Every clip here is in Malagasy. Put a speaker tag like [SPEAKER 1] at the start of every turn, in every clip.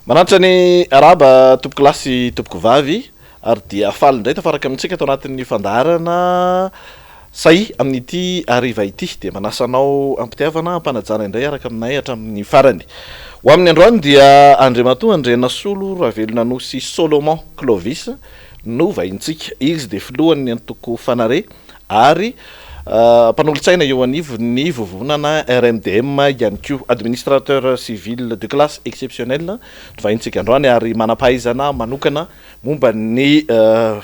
[SPEAKER 1] Manatra ny araba tompoko lasy tompoko vavy ary dia faly indray tafaraka amintsika tao anatin'ny fandarana say amin'ity ariva ity dia manasanao ampitiavana ampanajana indray araka aminay hatramin'ny farany. Ho amin'ny androany dia Andriamatoa Andrenasolo Ravelonanosy Solomon Clovis no vahintsika. Izy dia filohan'ny antoko fanare ary mpanolotsaina eo anivon'ny vovonana RMDM ihany koa, administrateur civil de classe exceptionnelle vahintsika androany ary manampahaizana manokana momba ny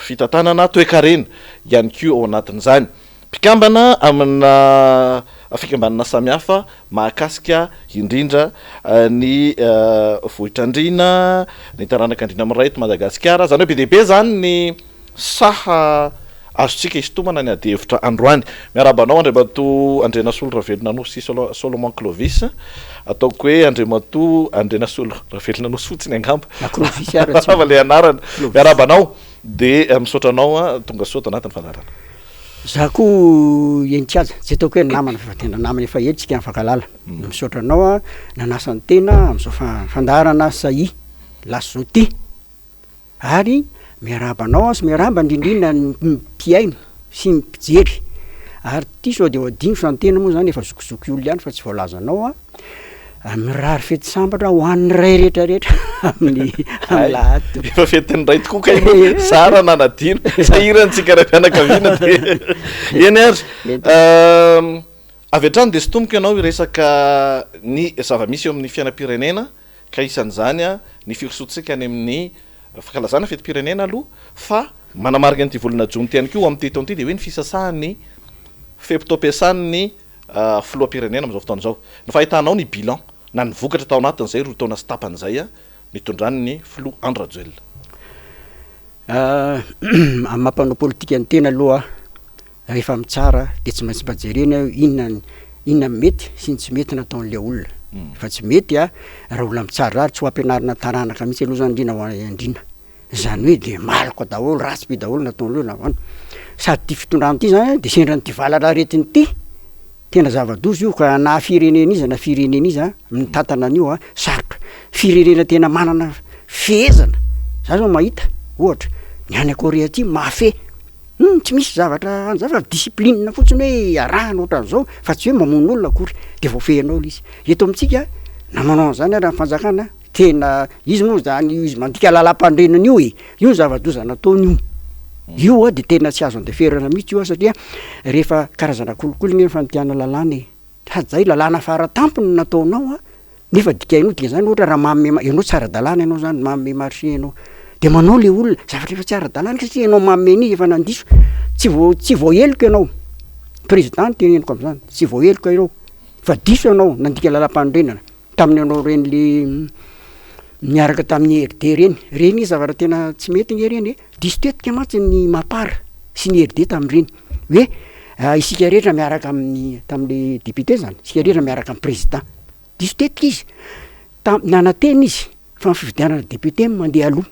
[SPEAKER 1] fitantanana toe-karena ihany koa ao anatin'izany. Mpikambana amina fikambanana samihafa mahakasika indrindra ny vohitrandrina ny taranak'andrina amin'ny raito Madagasikara, zany hoe be deaibe zany ny saha azontsika isotomana ny adihevitra androany. Miarabanao Andriamatoa Andrenasolo Ravelonanosy Solomon Clovis, ataoko hoe Andriamatoa Andrenasolo Ravelonanosy fotsiny angamba fa le anarana. Miarabanao dia misaotranao tonga soa tao anatin'ny fandarana.
[SPEAKER 2] Za koa enitiaza tsy ataoko hoe namana fa tena namana efa ely tsika mifankalala. Misaotranao nanasa ny tena amin'izao fandarana Sahia Lasa Izao ary miarabanao sy miaraba indrindrina ny mpiaino sy ny mpijery ary ty sao dia adino sa ny tena moa zany efa zokizoky olo ihany fa tsy voalazanao mirary fety sambatra ho an'ny ray rehetrarehetra amin'ny lahady
[SPEAKER 1] efa fetin'ny ray tokoa ka ino sara nanadino sahirantsika raha fianakaviana dia eny ary avy hatrany dia sy tomboka ianao iresaka ny zava-misy eo amin'ny fiainam-pirenena ka isan'izany ny firosotsika any amin'ny fankalazana fetim-pirenena aloha fa manamarika an'ity volana jona ty ihany koa amin'ny ty taon'ity dia hoe ny fisasahan'ny fepito-piasan'ny filoha-pirenena amin'izao fotoana izao. No fahitanao ny bilan na ny vokatra tao anatin'izay roa taona sy tapan'izay nitondrany ny filoha Andry Rajoelina.
[SPEAKER 2] Amin'ny mampanao politika ny tena aloha rehefa mitsara dia tsy maintsy mbajerena inona mety sy ny tsy mety nataon'ilay olona. Fa tsy mety raha olona mitsara ary tsy ho ampianarina taranaka mihitsy aloha zany indrina ho andrina. Zany hoe dia malako daholo ratsy be daholo nataon'olona avana. Sady ty fitondrana ty zany dia sendran'ity valana aretiny ty tena zava-doza io ka na firenena izy na firenena izy mitantana an'io sarotra. Firenena tena manana fehezana. Za zao mahita ohatra ny any Korea aty mafy tsy misy zavatra an'izay fa discipline fotsiny hoe arahana ohatran'izao fa tsy hoe mamono olona akory dia voafehinao izy. Eto amintsika na manao an'izany raha fanjakana tena izy moa zany izy mandika lalam-pandrenana io zava-doza nataony io dia tena tsy azo andeferana mihitsy io satria rehefa karazana kolokolo ny fanitiana lalàna sady zay lalàna faratampony nataonao nefa dikainao dia zany ohatra raha manome ianao tsara dalàna ianao zany manome marché ianao dia manao le olona zavatra efa tsara dalàna satria ianao manome an'izy efa nandiso tsy voaheloko ianao président teneniko amin'izany tsy voaheloko ianao fa diso ianao nandika lalam-pandrenana tamin'ny ianao reny le miaraka tamin'ny RD reny zavatra tena tsy mety ny reny diso tetika matsy ny mapara sy ny RD tamin'ireny hoe isika rehetra miaraka amin'ny tamin'le député zany isika rehetra miaraka amin'ny président diso tetika izy nanantena izy fa ny fifidianana député mandeha aloha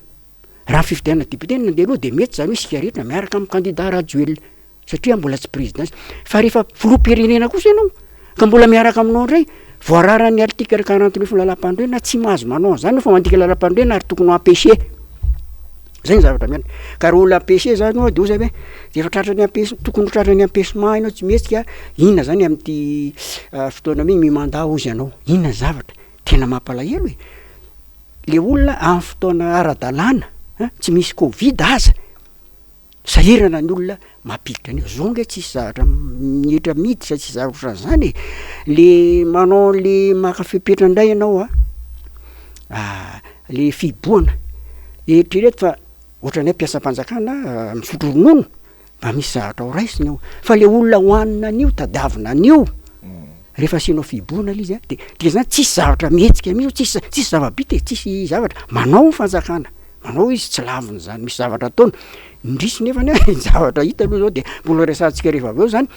[SPEAKER 2] raha fifidianana député mandeha aloha dia mety zany hoe isika rehetra miaraka amin'ny candidat Rajoelina satria mbola tsy président fa rehefa filoha-pirenena kosa ianao ka mbola miaraka aminao indray voararan'ny article 49 lalam-pandrenana tsy mahazo manao zany fa mandika lalam-pandrenana ary tokony ho ampêché zay ny zavatra miana ka raha olona ampêché zany dia ozy hoe efa tratrany tokony ho tratrany ampêchement ianao tsy metsika inona zany amin'ity fotoana mi mimanda ozy ianao inona zavatra tena mampalahelo le olona amin'ny fotoana ara-dalàna tsy misy covid aza sahirana ny olona mampiditra an'io zonga tsisy zavatra mihitra miditra tsisy zavatra zany le manao le makafepetra indray ianao le fiboana eritrereto fa ohatran'ny hoe mpiasam-panjakana misotro ronono mba misy zavatra ho raisiny ao fa le olona hoanina an'io tadiavina an'io rehefa asianao fiboana le izy dia zany tsisy zavatra mihetsika mihitsy tsisy zava-bity tsisy zavatra manao ny fanjakana manao izy tsy laviny zany misy zavatra ataony indrisy nefa zavatra hita aloha zao dia mbola resantsika rehefa avy eo zany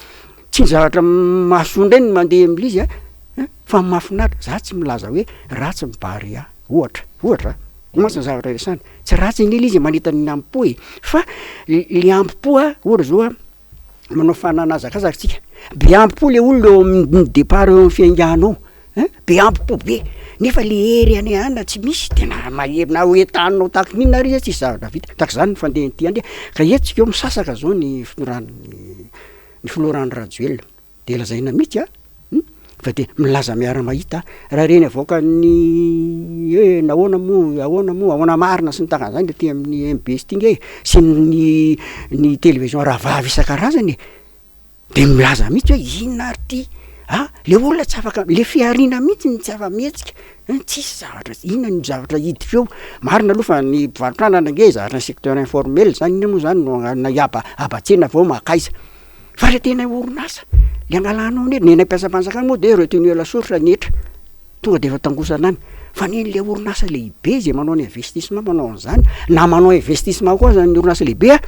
[SPEAKER 2] tsy ny zavatra mahasondra ny mandeha amin'ilay izy fa mahafinaritra za tsy milaza hoe ratsy mibary ohatra masy ny zavatra resany tsy ratsy iny izy manita ny ampo fa le ampo ohatra zao manao fananazakazaka tsika be ampo le olona eo amin'ny départ eo amin'ny fianganao be ampo be nefa le hery any ana tsy misy tena maherinao oetanao tahaka n'inona ry tsy zavatra vita tahaka zany ny fandehanty andry ka etsika eo misasaka zao ny filorany rajoel de lazaina mihitsy fa de milaza miara mahita raha reny avoaka ny nahoana ahoana marina sy ny tahaka zany de ty amin'ny MBS tinge sy ny télévision raha vavy isan-karazany de milaza mihitsy hoe inona ary ty le olona tsy afaka le fiarina mihitsy ny tsy afa-mihetsika tsisy zavatra inona ny zavatra hiditra eo marina aloha fa ny mpivarotrana nange zavatra ny secteur informel zany iny moa zany no abatsena vao makaiza fa le tena orinasa le angalanao ny neny ampiasa-panjakana moa de retenue à la source netra tonga de efa tangosana any fa neny le orinasa lehibe zay manao ny investissement manao an'izany na manao investissement koa zany ny orinasa lehibe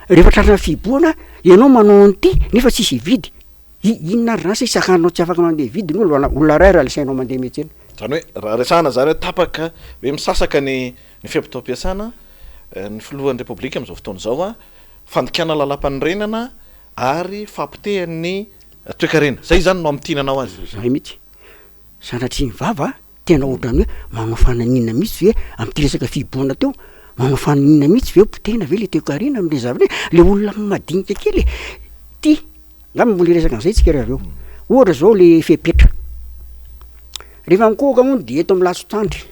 [SPEAKER 2] rehefa tratrana fiboana ianao manao an'ity nefa tsisy hividy inona ary rasa isakanao tsy afaka mandeha vidy ny olona ray raha lesainao mandeha mihetsy
[SPEAKER 1] zany hoe raha resahana zany hoe tapaka hoe misasaka ny fiampitoam-piasana ny filohan'ny repoblika am'izao fotoana zao fandikana lalam-panorenana ary fampitehan'ny toekarena zay zany no amtinanao azy
[SPEAKER 2] zay mihitsy sanatry ny vava tena ohatrany hoe manao fananina mihitsy ve am'ty resaka fiboana teo manao fananina mihitsy ve potehina ve le toekarena am'le zavatra le olona madinika kely ty ngamba mbola resaka an'izay tsika rehefa aveo ohatra zao le fepetra rehefa mikohoka moa de eto am'latsotandry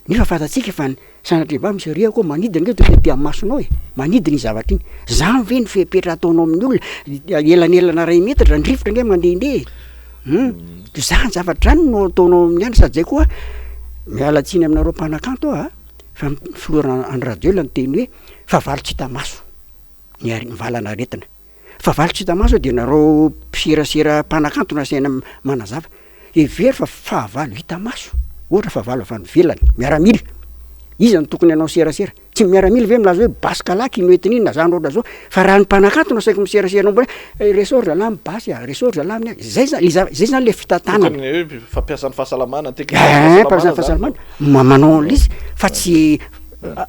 [SPEAKER 2] nefa fatatsika fa sanatry vava misy ria koa manidina nge te amasonao manidina ny zavatra iny zany ve ny fepetra ataonao amin'ny olona elanelana ray metatra ndrifotra nge mandehandeha zany zavatra zany no ataonao amin'ny any sady zay koa mialatsiny aminareo mpanakanto fa flora any radio ny teny hoe favarotsy hita maso ny valana aretina favarotsy hita maso de nareo mpiserasera mpanakanto nasaina manazava every fa fahavalo hita maso ohatra fahavalo avy any velany miaramila izy ny tokony anao serasera tsy miaramila ve milaza hoe baskalaky inoetiny iny na zany ohatra zao fa raha ny mpanakanto no saiko miserasera anao resort zalahy basy resort zalahy amin'ny zay zany le fitantanana
[SPEAKER 1] fampiasan'ny fahasalamana
[SPEAKER 2] fampiasan'ny fahasalamana manao an'izy fa tsy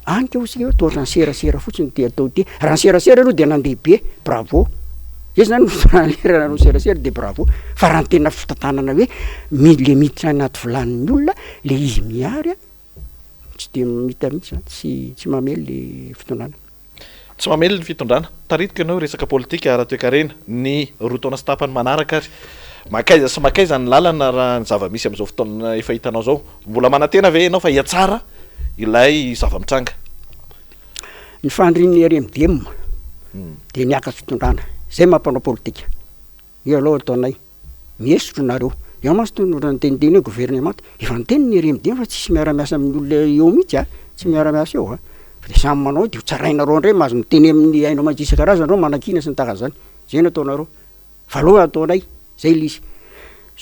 [SPEAKER 2] anka osika hoe tohatra ny serasera fotsiny ty atao ty raha ny serasera aloha de nandehibe bravo zay zany lera no serasera de bravo fa raha ny tena fitantanana hoe le miditra anaty volanin'ny olona le izy miary tsy de mita mihitsy tsy mamely le fitondrana
[SPEAKER 1] tsy mamely ny fitondrana taritika ianao resaka politika ara-toekarena ny roa taona sy tapany manaraka ary makaiza sy makaiza ny lalana raha ny zava-misy am'izao fotoana efa hitanao zao mbola manantena ve ianao fa hiatsara ilay zava-mitranga
[SPEAKER 2] ny fandrin'ny RMDM de niakatsy fitondrana zay mampanao politika io aloha ataonay miesotro nareo io masotondra nyteniteny hoe gouvernement efa nyteny ny RMDM fa tsisy miara-miasa amin'ny olona eo mihitsy tsy miara-miasa eo fa de samy manao de ho tsarainareo ndray mahazo miteny amin'ny ainao mantsy isan-karazany reo manakina sy ny tahaka zany zay no ataonareo fa aloha ataonay zay lisy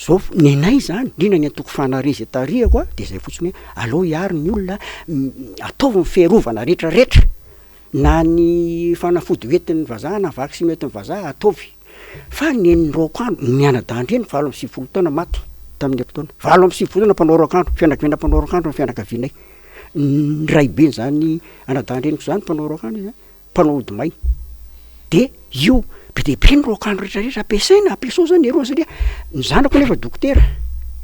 [SPEAKER 2] zao nenay zany indrindra ny antoko fanarezy tariako de zay fotsiny hoe aloha hiary ny olona ataovy ny fiarovana rehetrarehetra na ny fanafody hoentin'ny vazaha na vaksiny hoentin'ny vazaha ataovy fa ny rokandro ny anadandry eny 7 taona maty tamin'ny etotaona 7 taona mpanao rokandro fianakaviana mpanao rokandro ny fianakavianay ny raibe zany anadandreniko zany mpanao rokandro zany mpanao odimay de io be dehibe ny rokandro rehetrarehetra ampiasao zany eroa satria ny zanako nefa dokotera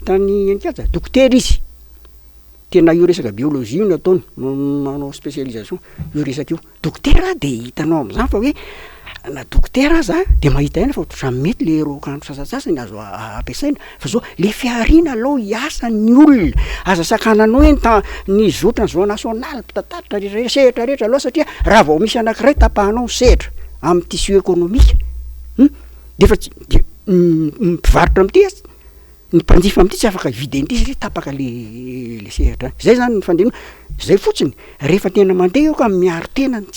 [SPEAKER 2] tany ankaja dokotera izy tena io resaka biologie io no ataony manao spécialisation io resaka io dokotera de hitanao am'izany fa hoe na dokotera aza de mahita ena fa ohatrany mety le rokandro sasasasany azo ampiasaina fa zao le fiarina aloha hiasa ny olona aza sakananao ny zotra ny zao national mpitataritra rehetra sehatra rehetra aloha satria raha vao misy anankiray tapahanao sehatra amin'ny tissu économique de fa mpivarotra am'ty ny mpanjifa am'ty tsy afaka vidy an'ity satria tapaka le sehatra zay zany ny fandeno zay fotsiny rehefa tena mandeha eo ka miaro tena ny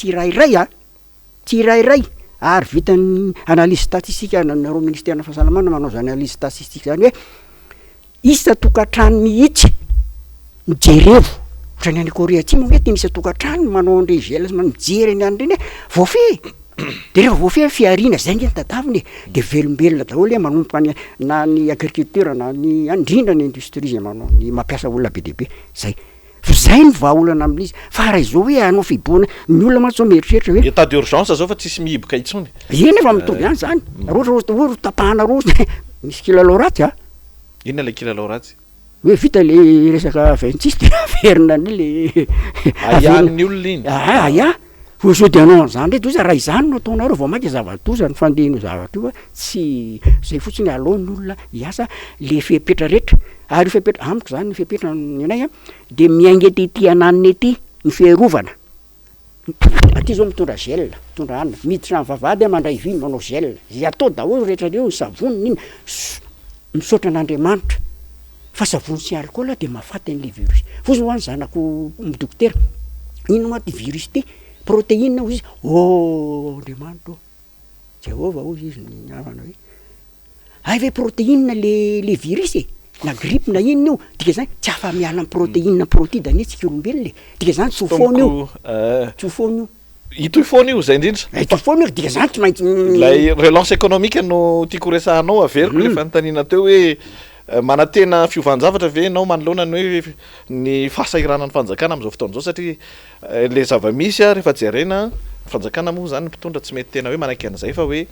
[SPEAKER 2] tsirairay ary vitany analyse statistique nareo ministère na fahasalamana manao zany analyse statistique zany hoe isa tokantrano mihitsy mijerevo ohatrany any Korea Atsimo hoe misy tokantrano manao andre gel mijery any reny voafehy de rehefa voafehy fiarina zay nge tadaviny de velombelona daholo manompoka na ny agriculture na ny andrindra ny industrie zay manao ny mampiasa olona be dehibe zay zay ny vahaolana amin'izy fa raha izao hoe anao fiboana ny olona mantsy zao mieritreritra hoe
[SPEAKER 1] état d'urgence zao fa tsisy mihiboka intsony
[SPEAKER 2] eny efa mitovy any zany roatra tapahana roa misy kilalao ratsy
[SPEAKER 1] inona le kilalao ratsy
[SPEAKER 2] hoe vita le resaka ventsisy de averina ny le
[SPEAKER 1] aian'ny olona iny
[SPEAKER 2] aya so de anao an'izany re toza raha izany no ataonareo vao mainka zavatoza ny fandehino zavatra io tsy zay fotsiny alohan'ny olona hiasa le fepetra rehetra ary fepetra amiko zany ny fepetra anay de miainga ety ananiny ety ny fiarovana aty zao mitondra gel mitondra anina miditra ny vavady mandray vy manao gel zay atao daholo rehetra reo savony iny misaotra an'Andriamanitra fa savony sy alcool de mahafaty an'le virus fosiny hoany zanako dokotera ino ma ty virus ty protéine hozy izy Andriamanitra Jehova hozy izy ny havana hoe ay ve protéine le virus na grippe na inona io dika zany tsy afa miala amin'ny protéine protide any tsika olombelona dika zany tsy ho foana io tsy ho foana io
[SPEAKER 1] itoy foana io zay indrindra
[SPEAKER 2] itoy foana io dika zany tsy maintsy
[SPEAKER 1] lay relance économique no tiako resahanao averiko le fanontaniana teo hoe manatena fiovanjavatra ve nao manoloana ny hoe ny fahasahiranan'ny fanjakana am'izao fotoana zao satria le zavamisy rehefa jerena fanjakana moa zany mpitondra tsy mety tena hoe manaiky an'izay fa hoe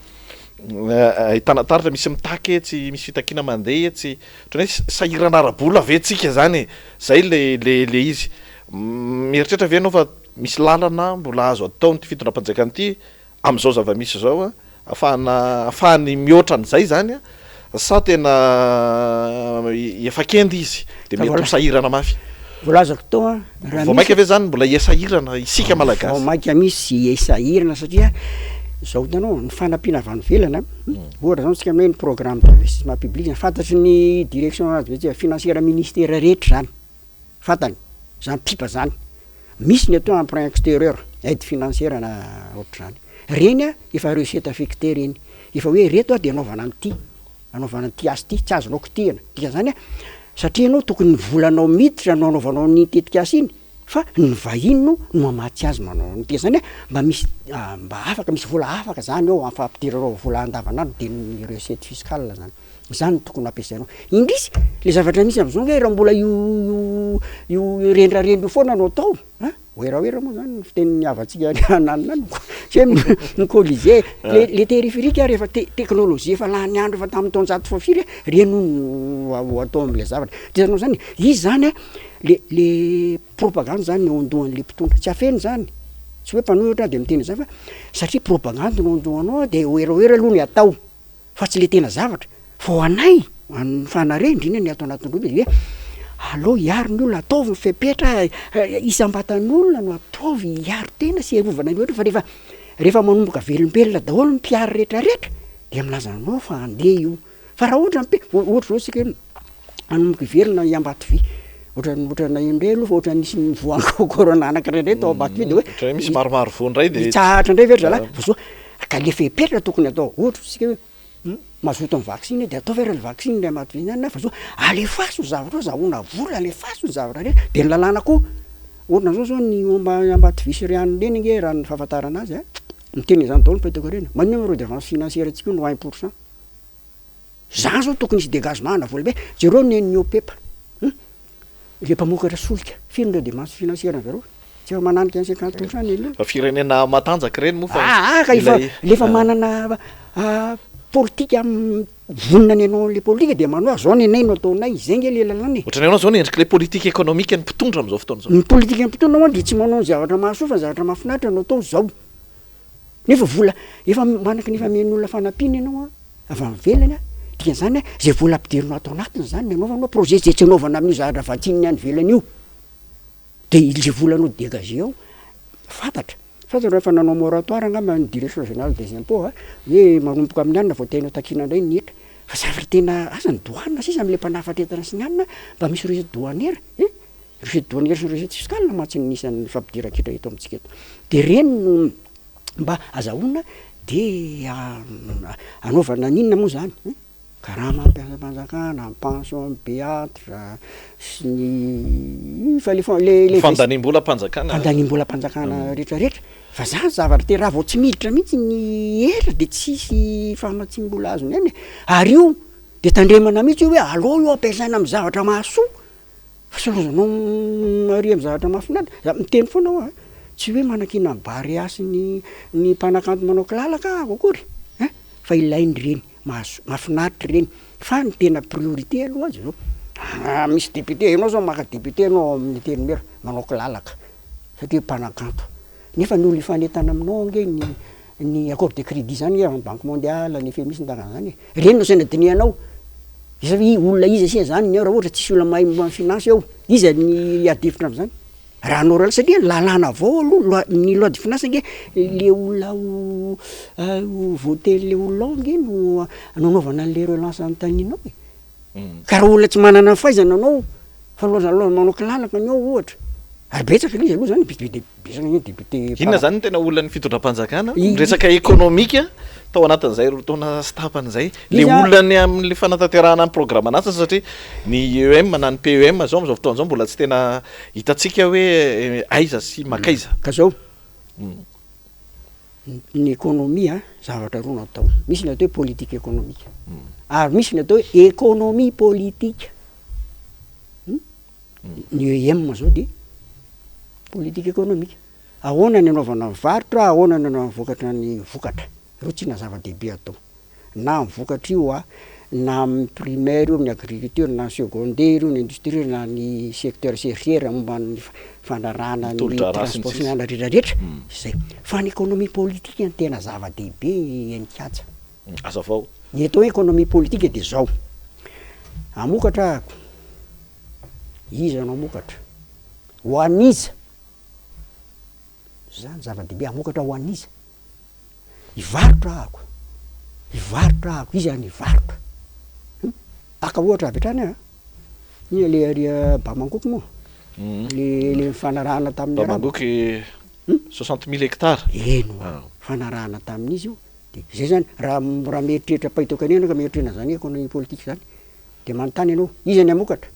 [SPEAKER 1] ahitana taratra misy mitaky tsy misy fitakiana mandeha tsy ohatrany hoe sahirana ara-bola ave tsika zany zay le izy mieritreritra ve anao fa misy lalana mbola azo atao nyty fitondram-panjakana ity am'izao zavamisy zao ahafahany mihoatra an'izay zany sa tena efa kendy izy de mety sahirana mafy
[SPEAKER 2] volazako tao raha
[SPEAKER 1] vao mainka ave zany mbola hiasahirana isika malagasy
[SPEAKER 2] vao mainka misy hiasahirana satria zao hitanao ny fanampiana avy any velana ohatra zao tsika aminay ny programme d'investissement public fantatry ny direction financière ministère rehetra zany fantany zany pipa zany misy ny atao emprunt extérieur aide financière na ohatra zany reny efa recette affectée reny efa hoe reto de anaovana an'ity asy ty tsy azonao kitihana dika zany satria anao tokony ny volanao miditra no anaovanao ny tetika asy iny fa ny vahiny no mamatsy azy manao dika zany mba misy mba afaka misy vola afaka zany ao amfahampidirarao vola andavanandro de ny recette fiscale zany tokony ampiasainao indrisy le zavatra misy am'izao hoe raha mbola io rendrarendro foana no atao oeraoera moa zany ny fitenin'ny havatsika ananina sy ny colisée le périphérique rehefa teknôlôzia efa lany andro efa tamin'ny taonjato fafiry reno atao am'le zavatra de zanao zany izy zany le propagande zany no ondohan'le mpitondra tsy afeny zany tsy hoe mpanohitra de miteny zany fa satria propagande no ondohanao de oeraoera aloha ny atao fa tsy le tena zavatra fa ho anay ny fanare indrindra ny atao anatin'olobe hoe allo hiary ny olona ataovy fepetra isam-batan'olona no ataovy hiary tena sy erovana ny ohatra fa rehefa manomboka velombelona daholo ny mpiary rehetrarehetra de milaza anao fa andeha io fa raha ohatra ohatra zao sika manomboka velona iambato vy ohatra na indray aloha fa ohatra nisy voango corona anankiray tao ambato vy de hoe
[SPEAKER 1] misy maromaro voandray de
[SPEAKER 2] tsahatra indray vetra zala fa so ka le fepetra tokony atao ohatra sika hoe mazoto ny vaccine de atao vera le vaccine le amato vy zany fa so alefaso zavatra zahoana vola alefaso ny zavatra rehetra de ny lalàna koa ohatra zao ny omba ambato vy sy rianiny reny nge raha ny fahafantarana azy miteny zany daholo mpetako reny manome redevance financière antsika no 1% zany zao tokony isy dégagement na vola be jereo ny miopepa le mpamokatra solika firy le dépense financière zareo tsy efa mananika ny 50% ny aloha
[SPEAKER 1] fa firenena matanjaka reny moa fa
[SPEAKER 2] ka lefa manana politique vonina ny anao le politique de manao zao ny anay no ataonay zay nge le lalàna
[SPEAKER 1] ohatrany anao zao endriky le politique économique ny mpitondra am'izao fotoana zao
[SPEAKER 2] ny politique ny mpitondra moa de tsy manao ny zavatra mahasoa fa zavatra mahafinaritra no atao zao nefa vola efa manaky nefa men'olona fanampiana ianao avy am'velany dika zany zay vola ampidirinao atao anatiny zany ny anaovanao projet zay tsy anaovana amin'io zavatra vatsininy any velany io de le volanao dégagé ao fantatra rehefa nanao moratoire angamba ny direction générale des impôts hoe manomboka amin'ny anina vao tena takina indray ny etra fa zavatra tena aza ny douane sisa am'le mpanafatra entana sy ny anina mba misy recette douanière recette douanière sy recette fiscale matsy ny isan'ny fampidiran-ketra eto amintsika eto de reny no mba azahoana de anaovana ninona moa zany karaha mampiasa mpanjakana pension béâtre sy ny fa le
[SPEAKER 1] fandanimbola mpanjakana
[SPEAKER 2] rehetrarehetra fa zany zavatra te raha vao tsy miditra mihitsy ny era de tsisy fahamatsim-bola azony any ary io de tandremana mihitsy hoe allo io ampiasaina amin'ny zavatra mahasoa fa solozanao ary amin'ny zavatra mahafinaritra miteny foana ao tsy hoe manakina bary asy ny mpanakanto manao kilalaka akory fa ilainy reny mahafinaritra reny fa ny tena priorité aloha azy zao Misy député ianao zao maka député anao amin'ny terimera manao kilalaka satria mpanakanto nefa ny olo ifanentana aminao nge ny accord de crédit zany amin'ny banque mondiale ny FMI zany reny no saina dinianao isa olona izy asia zany ny raha ohatra tsisy olona mahay finance ao izy ny adefitra am'zany raha anao rala satria lalàna avao aloha ny loi de finance nge le olona voter le olona nge no nanaovana le relance antaninao ka raha olona tsy manana fahaizana anao fa loza manao kilalaka ny ao ohatra ary betsaka izy aloha zany besaka ny député
[SPEAKER 1] inona zany ny tena olona ny fitondram-panjakana resaka ekonomika tao anatin'izay ro taona stapan'izay le olany amin'le fanatanterahana amin'ny programme anatiny satria ny EM na ny PEM zao am'izao fotoana zao mbola tsy tena hitatsika hoe aiza sy makaiza
[SPEAKER 2] ka zao ny ekonomia zavatra roa natao misy ny atao hoe politique économique ary misy ny atao hoe économie politique ny EM zao de politique économique ahoana ny anaovana varotra ahoana ny anaovana vokatra ny vokatra ro tsy na zava-dehibe atao na mivokatra io na amin'ny primaire io amin'ny agriculture na secondaire io ny industrie na ny secteur tertiaire momba ny fanarahana ny transport sy ny ana rehetrarehetra zay fa ny économie politique ny tena zava-dehibe nikatsa
[SPEAKER 1] aza vao
[SPEAKER 2] ny atao hoe économie politique de zao amokatra ako iza anao mokatra ho aniza zany zava-dehibe amokatra ho aniza ivarotra ako izy any ivarotra aka ohatra avy hatrany ina le aria Bamangoko moa le fanarahana tamin'ny
[SPEAKER 1] Bamangoky 60 000 hectares
[SPEAKER 2] eno fanarahana tamin'izy io de zay zany raha mieritreritra pahitokanena ka mieritrena zany économie politique zany de manontany ianao iza ny amokatra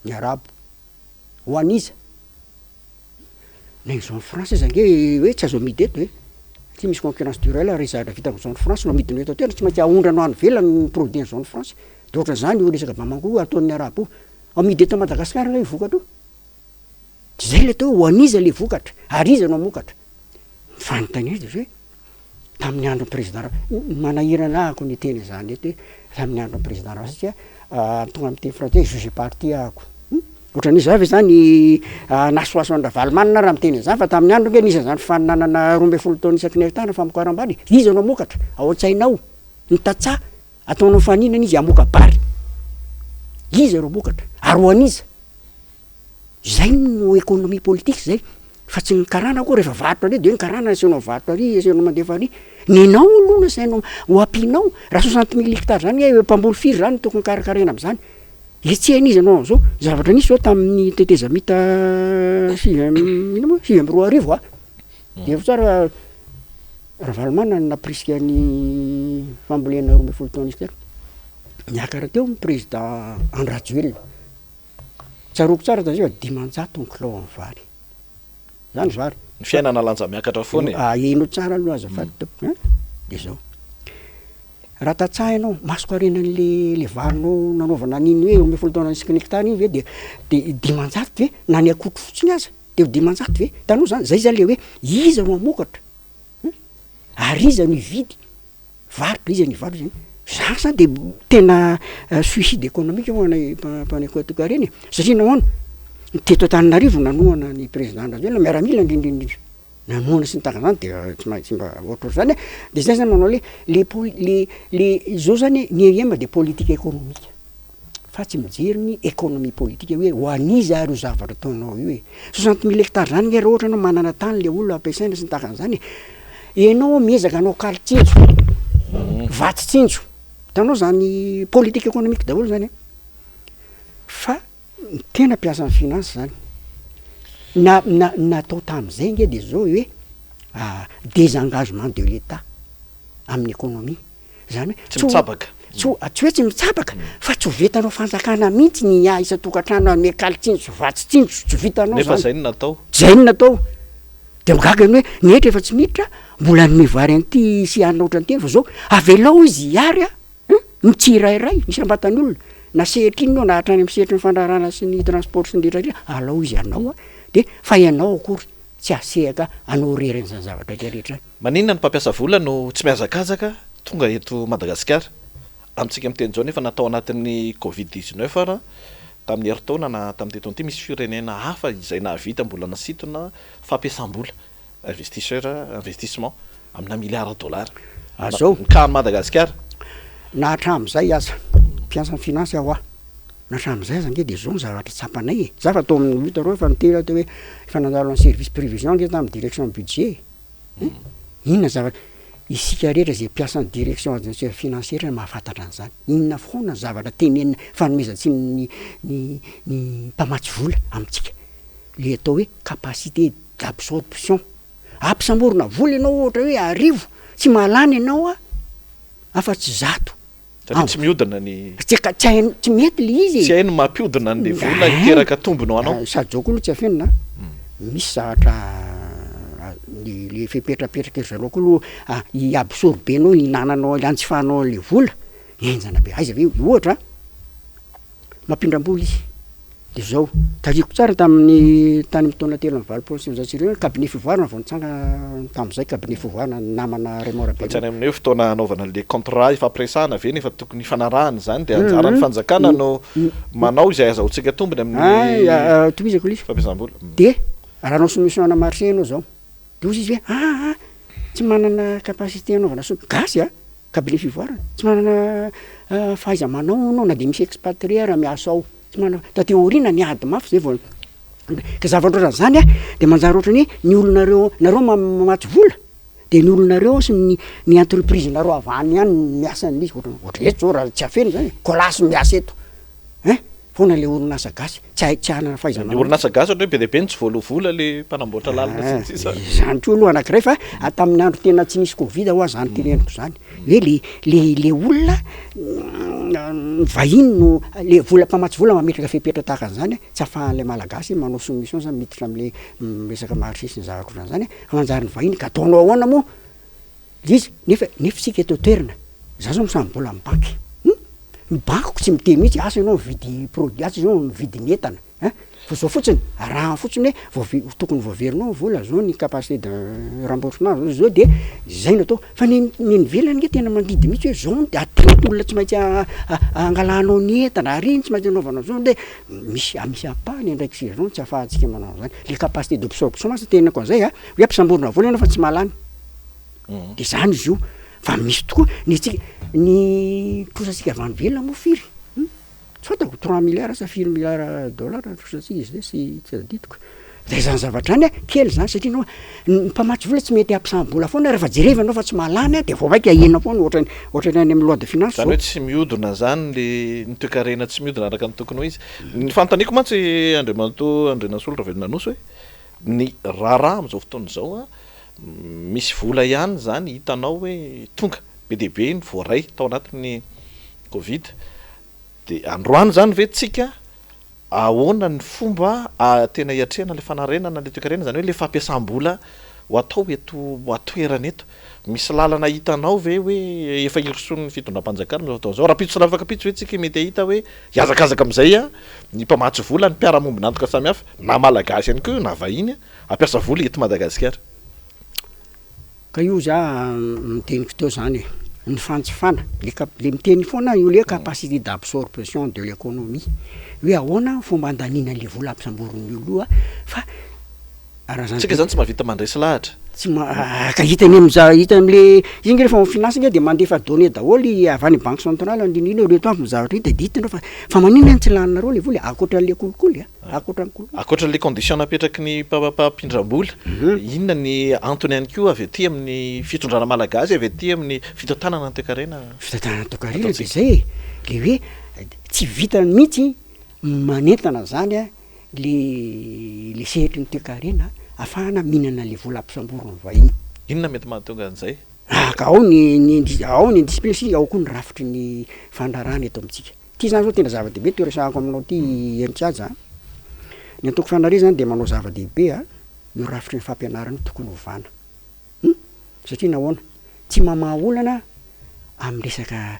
[SPEAKER 2] ny arabo ho aniza na zone France zange hoe tsy azo amidy eto tsy misy concurrence naturelle resahatra vita amin'ny zone France no amidiny eto tena tsy maintsy ahondrano any velany ny produit ny zone France de ohatra zany io resaka Bamangoko ataon'ny arabo amidy eto Madagasikara le vokatra zay le atao ho aniza le vokatra ary iza no amokatra fanontany de hoe tamin'ny andro président manahirana ako ny teny zany eto hoe tamin'ny andro président satria tonga amin'ny teny français juge parti ako ohatran'izy avy zany nasoasondra Valmanina raha miteny zany fa tamin'ny andro nge nisy zany fananana 12 taona isaky ny hectare famokaram-bany iza no amokatra ao an-tsainao ny tatsa ataonao faninana izy amoka bary iza ro amokatra ary ho aniza zay no économie politique zay fa tsy nikarana koa rehefa varotra re de hoe nikarana asenao varotra ary asenao mandefa ary ninao aloha na sainao ho ampinao raha 60 000 hectare zany hoe mpamboly firy zany tokony karakarena am'zany etsy aniza anao zao zavatra nisy zao tamin'ny teteza mita 6 de tsara raha Valmanina na prisika ny fambolena 12 taona izy niakara teo président Andrajoelina tsaroko tsara tazay fa 500 ny kilo amin'ny vary zany vary
[SPEAKER 1] ny fiainana lanja miakatra foana
[SPEAKER 2] eno tsara aloha azafady de zao raha tatsaha ianao masoko arenan'le varinao nanaovana niny hoe 12 taona isaky ny hectare iny ve de 500 ve na ny akotro fotsiny aza de 500 ve tanao zany zay zany le hoe iza no amokatra ary iza no ividy varotra iza ny varotra zany zany zany de tena suicide économique moa mpanekotiko reny satria nahoana teto Antananarivo nanoana ny président Andrajoelina miaramila indrindrindrindra nanoana sy nitaka zany de tsy maintsy mba ohatr zany de zay zany manao le zao zany ny EM de politique économique fa tsy mijery ny économie politique hoe ho aniza ary ho zavatra ataonao io hoe 60 000 hectare zany nge raha ohatra anao manana tany le olona ampiasaina sy nitaka zany enao miezaka anao kalitsinjo vatitsinjo tanao zany politique économique daholo zany fa tena piasa ny finance zany natao tam'izay nge de zao hoe désengagement de l'État amin'ny économie zany
[SPEAKER 1] tsy mitsabaka
[SPEAKER 2] tsy hoe tsy mitsabaka fa tsy ho vitanao fanjakana mihitsy ny isa-tokantrano ame kalitsinjo vatitsinjo tsy vitanao
[SPEAKER 1] nefa zay ny natao
[SPEAKER 2] de migaga ny hoe netra efa tsy miditra mbola ny mivary an'ity sy anina ohatrany teny fa zao avelao izy hiary mitsirairay misy rambatany olona na sehitra iny nao na hatrany amin'ny sehatry ny fandrarana sy ny transport sy ny rehetrarehetra alao izy anao de fa ianao akory tsy asehaka anao reriny zany zavatra rehetrarehetra
[SPEAKER 1] maninona ny mpampiasa vola no tsy miazakazaka tonga eto Madagasikara amintsika miteny Jona efa natao anatin'ny Covid-19 ara tamin'ny heritaona na tamin'ny teto an'ity misy firenena hafa izay nahavita mbola nasintona fampiasam-bola investissement amina milliard dollars.
[SPEAKER 2] Azao
[SPEAKER 1] Ka Madagasikara
[SPEAKER 2] na hatramin'izay aza mpiasa ny finance aho na hatramin'izay aza nge de zao ny zavatra tsapanay e. Za fa atao amin'ny mita reo efa nitera teo hoe efa nandalo ny service prévision nge tamin'ny direction budget. Inona zavatra isika rehetra zay mpiasa ny direction financière mahafantatra an'izany. Inona foana ny zavatra tenenina fanomezantsiny ny mpamatsy vola amintsika. Le atao hoe capacité d'absorption. Ampisamborona vola ianao ohatra hoe arivo tsy mahalany ianao afa-tsy zato.
[SPEAKER 1] Tsy mihodina ny
[SPEAKER 2] tsy mety le izy.
[SPEAKER 1] Tsy haino mampihodina ny vola hiteraka tombony anao.
[SPEAKER 2] Sady zao koa no tsy afenina. Misy zavatra le fipetrapetraka zareo koa aloha iabsorbenao inananao antsifanao le vola enjana be aiza ve ohatra mampindram-bola izy de zao tariko tsara tamin'ny tany mitona telo am'valopolo sy zatsireo cabinet fivoarana vao nitsanga tamin'izay cabinet fivoarana namana remora be
[SPEAKER 1] tsany amin'io fotoana anaovana le contrat ifampiresahana ve nefa tokony fanarahana zany de anjara ny fanjakana no manao izay azahoantsika tombony amin'ny
[SPEAKER 2] toizako izy
[SPEAKER 1] fampiasam-bola
[SPEAKER 2] de raha anao soumission ana marché anao zao de ozy izy hoe tsy manana capacité anaovana gasy cabinet fivoarana tsy manana fahaiza manao anao na de misy expatrié raha miasa ao tsy manana tateorina ny ady mafy zay vao ka zavatra ohatran'izany de manjary ohatrany ny olonareo nareo mamatsy vola de ny olonareo sy ny entreprise nareo avany ihany miasa n'izy ohatra eto zao raha tsy afeny zany kolasy miasa eto foana le orinasa gasy tsy hanana fahaizana
[SPEAKER 1] orinasa gasy ohatra hoe be de be ny tsy voalovola le mpanamboatra lalina
[SPEAKER 2] zany koa aloha anankiray fa tamin'ny andro tena tsy nisy Covid ho zany teneniko zany hoe le olona vahiny no le vola mpamatsy vola mametraka fepetra tahaka an'izany tsy afahan'le malagasy manao soumission zany miditra am'le resaka marché sy ny zavatra ohatran'izany fa manjary ny vahiny ka ataonao ahoana moa izy nefa sika eto toerana za zao misamby bola amin'ny banky ny bankiko tsy miteny mihitsy asa ianao mividy produit asa ianao mividy ny entana fa zao fotsiny araha fotsiny hoe tokony voaverinao vola zao ny capacité de remboursement zao de zay natao fa ny nivelany nge tena mandidy mihitsy hoe zao de atreto olona tsy maintsy angalanao ny entana ary iny tsy maintsy anaovanao zao de misy apahany ndraiky sira zao tsy afahantsika manao zany le capacité d'absorption masa tenako an'izay hoe ampisamborona vola ianao fa tsy mahalany de zany izy io fa misy tokoa ny trosatsika avy any velona moa firy tsy fantako 3 milliards sa 4 milliards dollars trosatsika izy zay tsy aditiko de zany zavatra any kely zany satria nao ny mpamatsy vola tsy mety ampisambola foana rehefa jerevanao fa tsy mahalany de vao vaika ahena foana ohatrany any amin'ny loi de finance
[SPEAKER 1] zany hoe tsy mihodina zany le nitoekarena tsy mihodina araka ny tokony ho izy ny fanontaniako mantsy Andriamanto Andrinasolo Ravelonanoso hoe ny raharaha am'izao fotoana zao misy vola ihany zany hitanao hoe tonga be dehibe ny voaray tao anatin'ny Covid de androany zany ve tsika ahoana ny fomba tena hiatrehana le fanarenana le toekarena zany hoe le fampiasam-bola ho atao eto atoerana eto misy lalana hitanao ve hoe efa irison'ny fitondram-panjakana zao zao raha pitso lavaka pitso hoe tsika mety ahita hoe hiazakazaka amin'izay ny mpamatsy vola ny mpiara-momby nantoka samihafa na malagasy ihany koa na vahiny ampiasa vola eto Madagasikara
[SPEAKER 2] ka io za miteniko teo zany ny fantsifana le miteny foana io le capacité d'absorption de l'économie hoe ahoana fomba andanina le vola ampisamborony olo fa raha zany
[SPEAKER 1] tsika zany tsy mahavita mandresy lahatra
[SPEAKER 2] tsy ka hitany hita am'le izy nge rehefa finance nge de mandefa données daholy avy any banque centrale indrindrindra reto avy mizavatra ity de ditinao fa manina ny tsy laninareo le vola akoatran'le kolikoly
[SPEAKER 1] akoatran'le condition napetraky ny mpampindram-bola inona ny antony ihany koa avy aty amin'ny fitondrana malagasy avy aty amin'ny fitantanana ny toekarena
[SPEAKER 2] de zay le hoe tsy vita mihitsy manentana zany le sehetry ny toekarena afahana mihinana le vola ampisamborony vahiny
[SPEAKER 1] inona mety mahatonga an'izay
[SPEAKER 2] ka ao ny discipline ao koa ny rafitry ny fandrarana eto amintsika ty zany zao tena zava-dehibe toeresahako aminao ty herintsyaja ny ataoko fanare zany de manao zava-dehibe io rafitry ny fampianarana tokony hovana satria nahoana tsy mamaha olana amin'ny resaka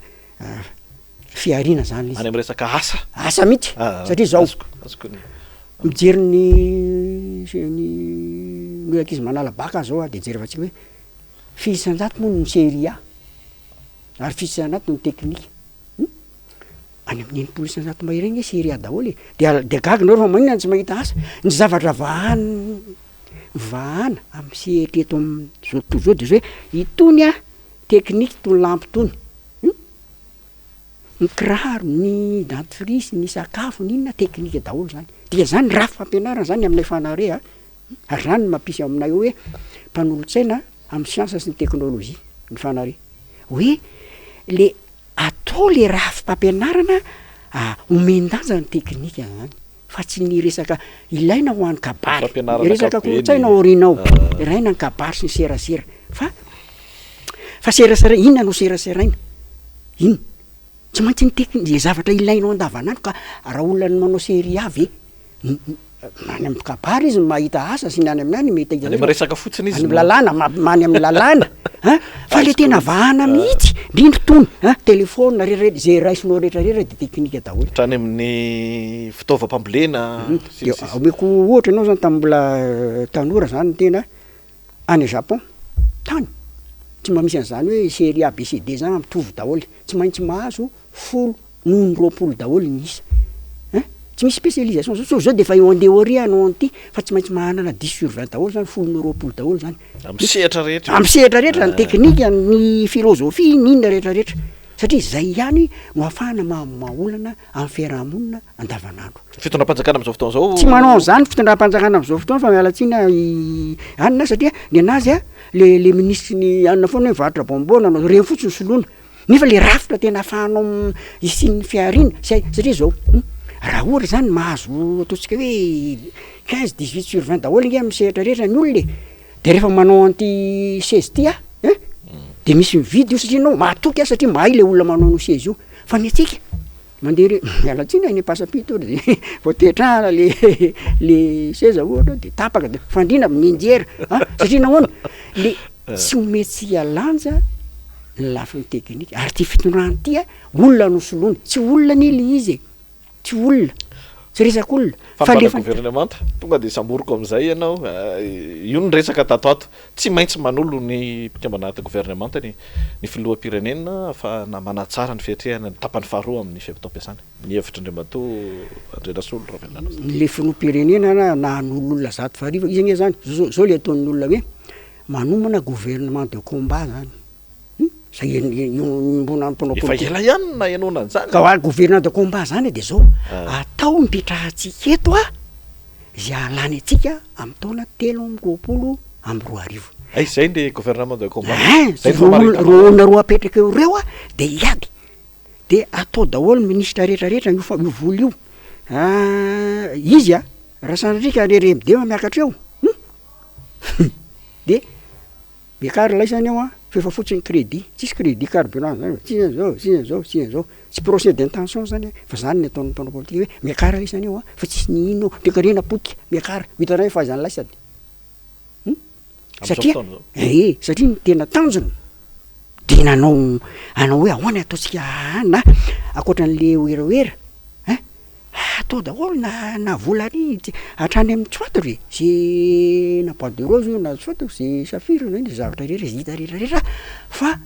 [SPEAKER 2] fiarina zany izy
[SPEAKER 1] any amin'ny resaka
[SPEAKER 2] asa mihitsy satria zao mijery ny ankizy manala baka zao de jery efatsika hoe fisanjato moa ny série A ary fisanjato ny teknika any amin'ny enimpolo isanjato maheregny seria daholo de gaginareo fa maninona tsy mahita asa ny zavatra vahana amin'ny sehatra eto am'zao tontolo zao de zao hoe itony a teknika tony lampy tony ny kiraro ny dentifrice ny sakafo ninona teknika daholo zany dia zany raha fampianarana zany aminay fanare ary zany no mampisy aminay hoe mpanolontsaina amin'ny siansa sy ny teknôlôjia ny fanare hoe le atao le raha fampianarana omendanja ny teknika zany fa tsy ny resaka ilaina ho an'ny kabary resaka kolotsaina orinao iraina ny kabary sy ny serasera fa serasera inona no seraseraina ino tsy maintsy ny teknika zavatra ilainao andavanandro ka raha olona ny manao sery avy many amin'ny kabary izy mahita asa sy ny any amin'ny any mety
[SPEAKER 1] resaka fotsiny izy
[SPEAKER 2] lalàna many amin'ny lalàna fa le tena vahana mihitsy ndrindro tony telefona rehetrarehetra zay raisinao rehetrarehetra de teknika daholo
[SPEAKER 1] trany amin'ny fitaovam-pambolena
[SPEAKER 2] omeko ohatra ianao zany tam'mbola tanora zany tena any Japon tany tsy mamisy an'izany hoe série ABCD zany mitovy daholo tsy maintsy mahazo 10 noho 20 daholo ny isa tsy misy spécialisation zao de fa eo andeha anao an'ity fa tsy maintsy mahanana 10/20 daholo zany 10 noho 20 daholo zany
[SPEAKER 1] amin'ny sehatra
[SPEAKER 2] rehetra ny teknika ny filozofia ninona rehetrarehetra satria zay ihany no ahafahana maolana amin'ny fiarahamonina andavanandro
[SPEAKER 1] fitondram-panjakana am'izao fotoana zao
[SPEAKER 2] tsy manao zany fitondram-panjakana am'izao fotoana fa mialatsina anina satria ny anazy le ministry ny anina foana hoe mivarotra bonbon anao reny fotsiny soloana nefa le rafitra tena ahafahanao isin'ny fiarina satria zao raha ohatra zany mahazo ataontsika hoe 15-18/20 daholo inge amin'ny sehatra rehetra ny olona de rehefa manao anty seize ty de misy mividy io satria nao matoky satria mahay le olona manao no seize io fa ny atsika mandeha mialatsina ny pasapito de voatetrahana le seza ohatra de tapaka de fandrina minjera satria nahoana le tsy ometsy alanja ny lafiny teknika ary ty fitondrany ty olona no soloany tsy olona nily izy tsy olona tsy resaka olona
[SPEAKER 1] fa le gouvernement tonga de samboroko am'izay ianao io ny resaka tatoato tsy maintsy manolo ny mpikambanaty gouvernement ny filoham-pirenena fa manatsara ny fiatrehana ny tapany faharoa amin'ny fiapitam-piasana ny hevitra Andriamatoa Andrenasolo Ravelana
[SPEAKER 2] le filoham-pirenena na n'olona zato fariva izy nge zany zao le ataon'olona hoe manomana gouvernement de combat zany zay mbona mpanao
[SPEAKER 1] efa ela ihany na ianona an'zany
[SPEAKER 2] ka gouvernement de combat zany de zao atao mipetrahantsika eto zay alany atsika amin'ny taona 3-20
[SPEAKER 1] zay le gouvernement de combat
[SPEAKER 2] roana roa apetraka eo reo de iady de atao daholo ministre rehetrarehetra io voly io izy raha sanadrika RRMD miakatra eo de bekary laisany eo fefa fotsiny crédit tsisy crédit carburant zany tsy procès d'intention zany fa zany ny ataon'ny mpanao politika hoe miakara laisany eo fa tsisy ny ino tekarena potika miakara hitanay fa zany laisany satria ny tena tanjony de anao hoe ahoana ataontsika na akoatran'le oeraoera atao daholo na volany hatrany amin'ny tsoatry zay na bois de rose io na tsoatry zay safira na iny zavatra rehetra zay hita rehetrarehetra fa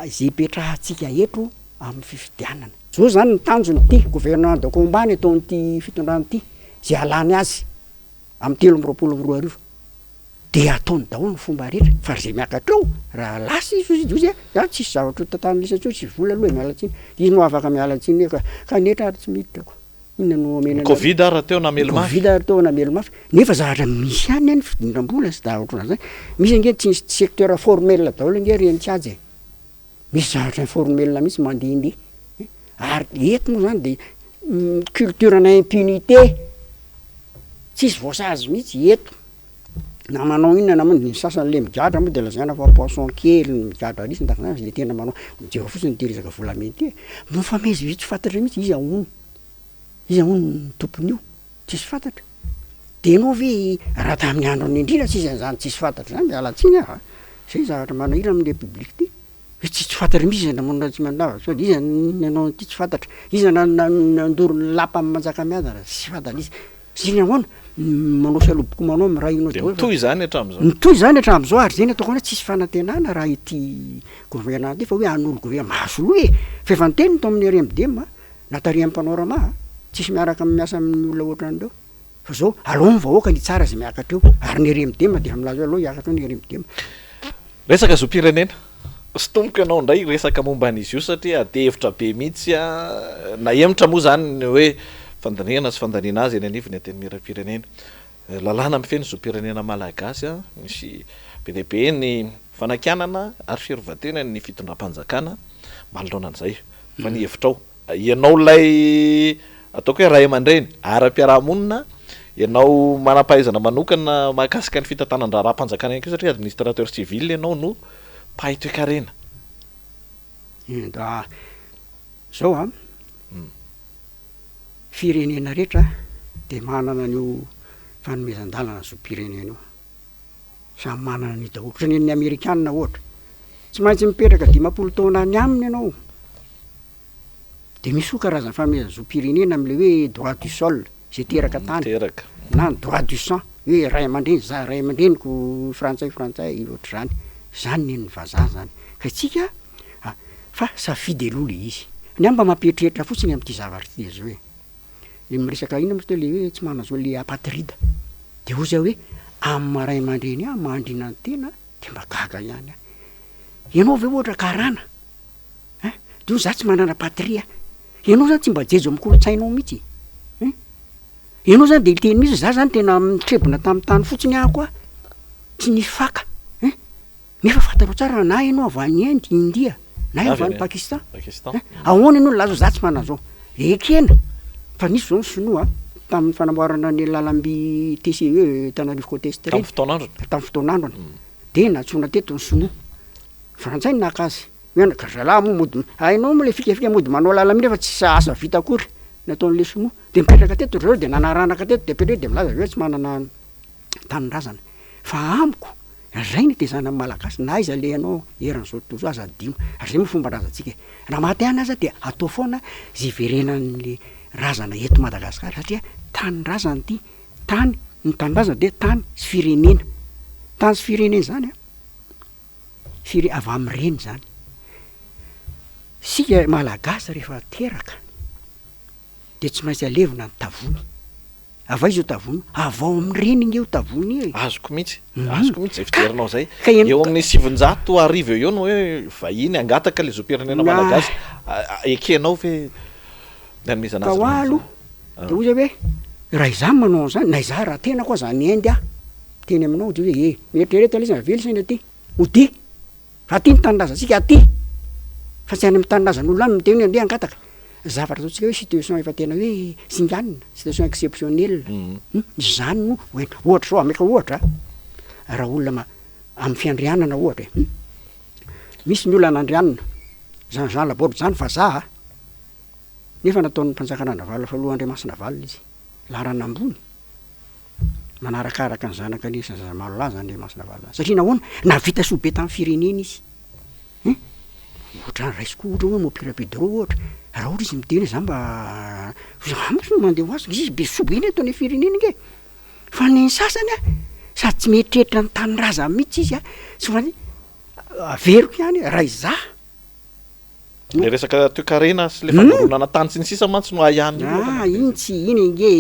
[SPEAKER 2] zay petrahantsika eto amin'ny fifidianana zao zany ny tanjony ty gouvernement de combat ny ataon'ity fitondrany ty zay alany azy amin'ny 3-20 de ataony daholo ny fomba rehetra fa zay miakatra eo raha lasa izy tsisy zavatra tantany lisatsy tsy vola aloha mialatsiny izy no afaka mialatsiny kanetra ary tsy miditrako
[SPEAKER 1] Covid ary teo namelo mafy
[SPEAKER 2] nefa zavatra misy any any fidindram-bola sy zavatra zany misy ange tsy secteur formel daholo nge reny tsy azy misy zavatra informel mihitsy mandehandeha ary eto moa zany de culture na impunité tsisy voasazy mihitsy eto na manao inona namany ny sasany le migadra moa de lazaina fa poisson kely ny migadra risy ndakana le tena manao mijero fotsiny ty resaka volamety no fa mezy fantatra mihitsy izy ahono tompony io tsisy fantatra de anao ve raha tamin'ny andro ny indrina tsisy an'izany tsisy fantatra zany mialatsiny zay zavatra manahira amin'ny république ty tsy fantatra misy namonina tsy mandava so izy nanao ty tsy fantatra izy nandoro ny lapa amin'ny manjaka miadana tsy fantatra izy sy nahoana manao saloboko manao amin'ny raha inao daholo
[SPEAKER 1] mitohy zany
[SPEAKER 2] hatramin'izao ary zay ny ataoko hoe tsisy fanantenana raha ity gouvernement ty fa hoe an'olo gouvernement mahasolo fa efa niteny to amin'ny RMD natarian'ny mpanorama tsisy miaraka miasa amin'ny olona oatra an'ireo fa zao aloha ny vahoaka ny tsara zay miakatra eo ary ny remidema de milaza aloha hiakatra ny remidema.
[SPEAKER 1] Resaka zoam-pirenena sy tomboka ianao indray resaka momba an'izy io satria ade hevitra be mihitsy na hemitra moa zany ny hoe fandaniana sy fandaniana azy eny anivony ateny miram-pirenena lalàna mifeny zoam-pirenena malagasy misy be deabe ny fanakianana ary fiarovatena ny fitondram-panjakana malonana an'izay fa ny hevitrao ianao lay ataoko hoe ray aman-dreny ara-piarahamonina ianao manam-pahaizana manokana mahakasika ny fitantanan-draha-panjakana ihany koa satria administrateur civil ianao no mpahay toe-karena.
[SPEAKER 2] Zao firenena rehetra de manana an'io fanomezan-dalana zoam-pirenena io samy manana ny daholo ohatry ny amerikanina ohatra tsy maintsy mipetraka 50 taona any aminy ianao de misy koa karazana fanomezana zoam-pirenena am'le hoe droit du sol zay teraka tany na droit du sang hoe ray aman-dreny za ray aman-dreniko frantsay ohatry zany zany ny vazaha zany ka itsika fa safidy aloha le izy ny amba mampieritreritra fotsiny am'ty zavatra ty zao hoe le miresaka ina moa le hoe tsy manazao le apatride de ozy hoe amin'ny ray aman-dreny mandrina ny tena de mba gaga ihany ianao ve ohatra karana de za tsy manana patria ianao zany tsy mba jejo amin'ny kolotsainao mihitsy ianao zany de teny mihitsy za zany tena mitrebona tamin'ny tany fotsiny ahako tsy nisy faka nefa fantarao tsara na ianao avy any Inde India na avy any Pakistan ahoana ianao laza za tsy manazao ekena fa nisy zao ny sinoa tamin'ny fanamboarana ny lalamby TCE Tanarivo Côte Est tamin'ny fotoan'androny de natsona teto ny sinoa frantsay ny nakazy hoe kazalahy moa mody hainao moa le fikafika mody manao lalamby nefa tsy asa vita akory nataon'le sinoa de mipetraka teto reo de nanaranaka teto de petre de milaza hoe tsy manana tanindrazana fa amiko zay ny tezana malagasy na iza le anao eran'izao tozo aza adino ary zay moa fomba razantsika raha maty any aza de atao foana zay verenan'le razana eto Madagasikara satria tanindrazana ty tany ny tanindrazana de tany sy firenena tany sy firenena zany avy am'reny zany sika malagasy rehefa teraka de tsy maintsy alevina ny tavony avy izy io tavony avao am'reny iny eo tavony
[SPEAKER 1] azoko mihitsy zay fiterinao zay eo amin'ny 700 eo no hoe vahiny angataka le zoam-pirenena malagasy ekenao fe nanomezana azy
[SPEAKER 2] kawalo de ozy hoe raha izany manao an'izany na iza raha tena koa zany Inde teny aminao de hoe mieritreretra lesy avely saina aty ody raha ty ny tanindrazantsika aty fa tsy any amin'ny tanindrazan'olona any miteny andeha angataka zavatra ataontsika hoe situation efa tena hoe singanina situation exceptionnelle zany no ohatra zao ameka ohatra raha olona amin'ny fiandrianana ohatra misy ny olona nandrianana Jean Laborde zany vazaha nefa nataon'ny mpanjakana navala fa aloha Andriamasina valina izy larana ambony manarakaraka ny zanaka ny malo laza Andriamasina valina satria nahoana navita soabe tamin'ny firenena izy ohatra ny raisiko ohatra hoe Mopira Pedro ohatra raha ohatra izy miteny za mba mandeha ho azy izy be sobe iny ataony firenena nge fa ny sasany sady tsy mieritreretra ny tanindrazana mihitsy izy sy fa averiko ihany raha iza
[SPEAKER 1] le resaka toe-karena sy le fanoronana tany sy ny sisa mantsy no ahihany
[SPEAKER 2] iny tsy iny nge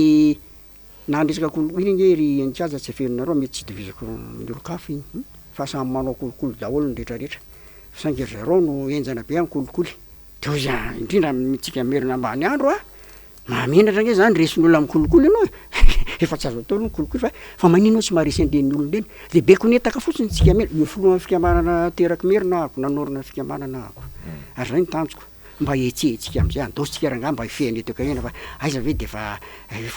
[SPEAKER 2] na resaka iny nge ry ankaza tsy aferinareo mety tsy divizako mirokafy iny fa samy manao kolokolo daholo ny rehetrarehetra sangy zareo no enjana be any kolikoly de ozy indrindra mitsika merina ambany andro mamenatra nge zany resin'olona amin'ny kolikoly ianao efa tsy azo atao no kolikoly fa maninao tsy maharesy an'ireny olona ireny de be konetaka fotsiny tsika mena io filohan'ny fikamarana teraky merina ako nanorina fikamarana ako ary zay ny tanjoko mba etsika am'izay andositsika raha mba ifehany toe-karena fa aiza ve de efa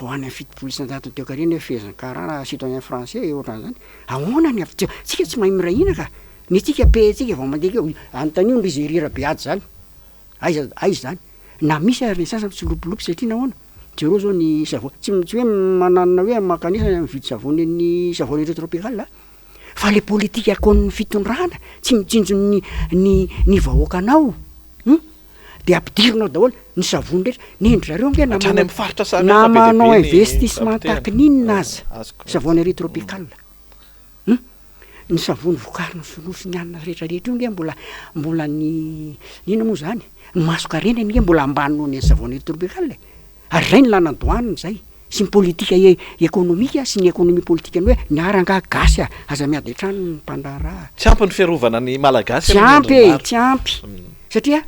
[SPEAKER 2] hoany amin'ny fitopolo isan-jato toe-karena fehezany karana citoyen français ohatran'izany ahoana ny avy tsika tsy mahay mirahina ka ny tsika petsika vao mandeha keo anontanio ny rizerira beady zany aiza zany na misy ary ny sasany tsy lopilopy satria nahoana jereo zao ny savony tsy hoe mananina hoe makanisa mividy savony ny savony tropicale fa le politika akon'ny fitondrana tsy mitsinjo ny vahoakanao de ampidirinao daholo ny savony rehetra nendrareo nge na manao investissement takin'inona aza savony tropicale ny savony vokariny sonosy ny anina rehetrarehetra io nge mbola ny ina moa zany ny masokarena nge mbola ambany noho ny savony tropicale ary zay ny lanan-dohaniny zay sy ny politika ekonomika sy ny ekonomia politika ny hoe niaranga gasy aza miady trano ny mpandara
[SPEAKER 1] tsy ampy ny fiarovana ny malagasy
[SPEAKER 2] tsy ampy satria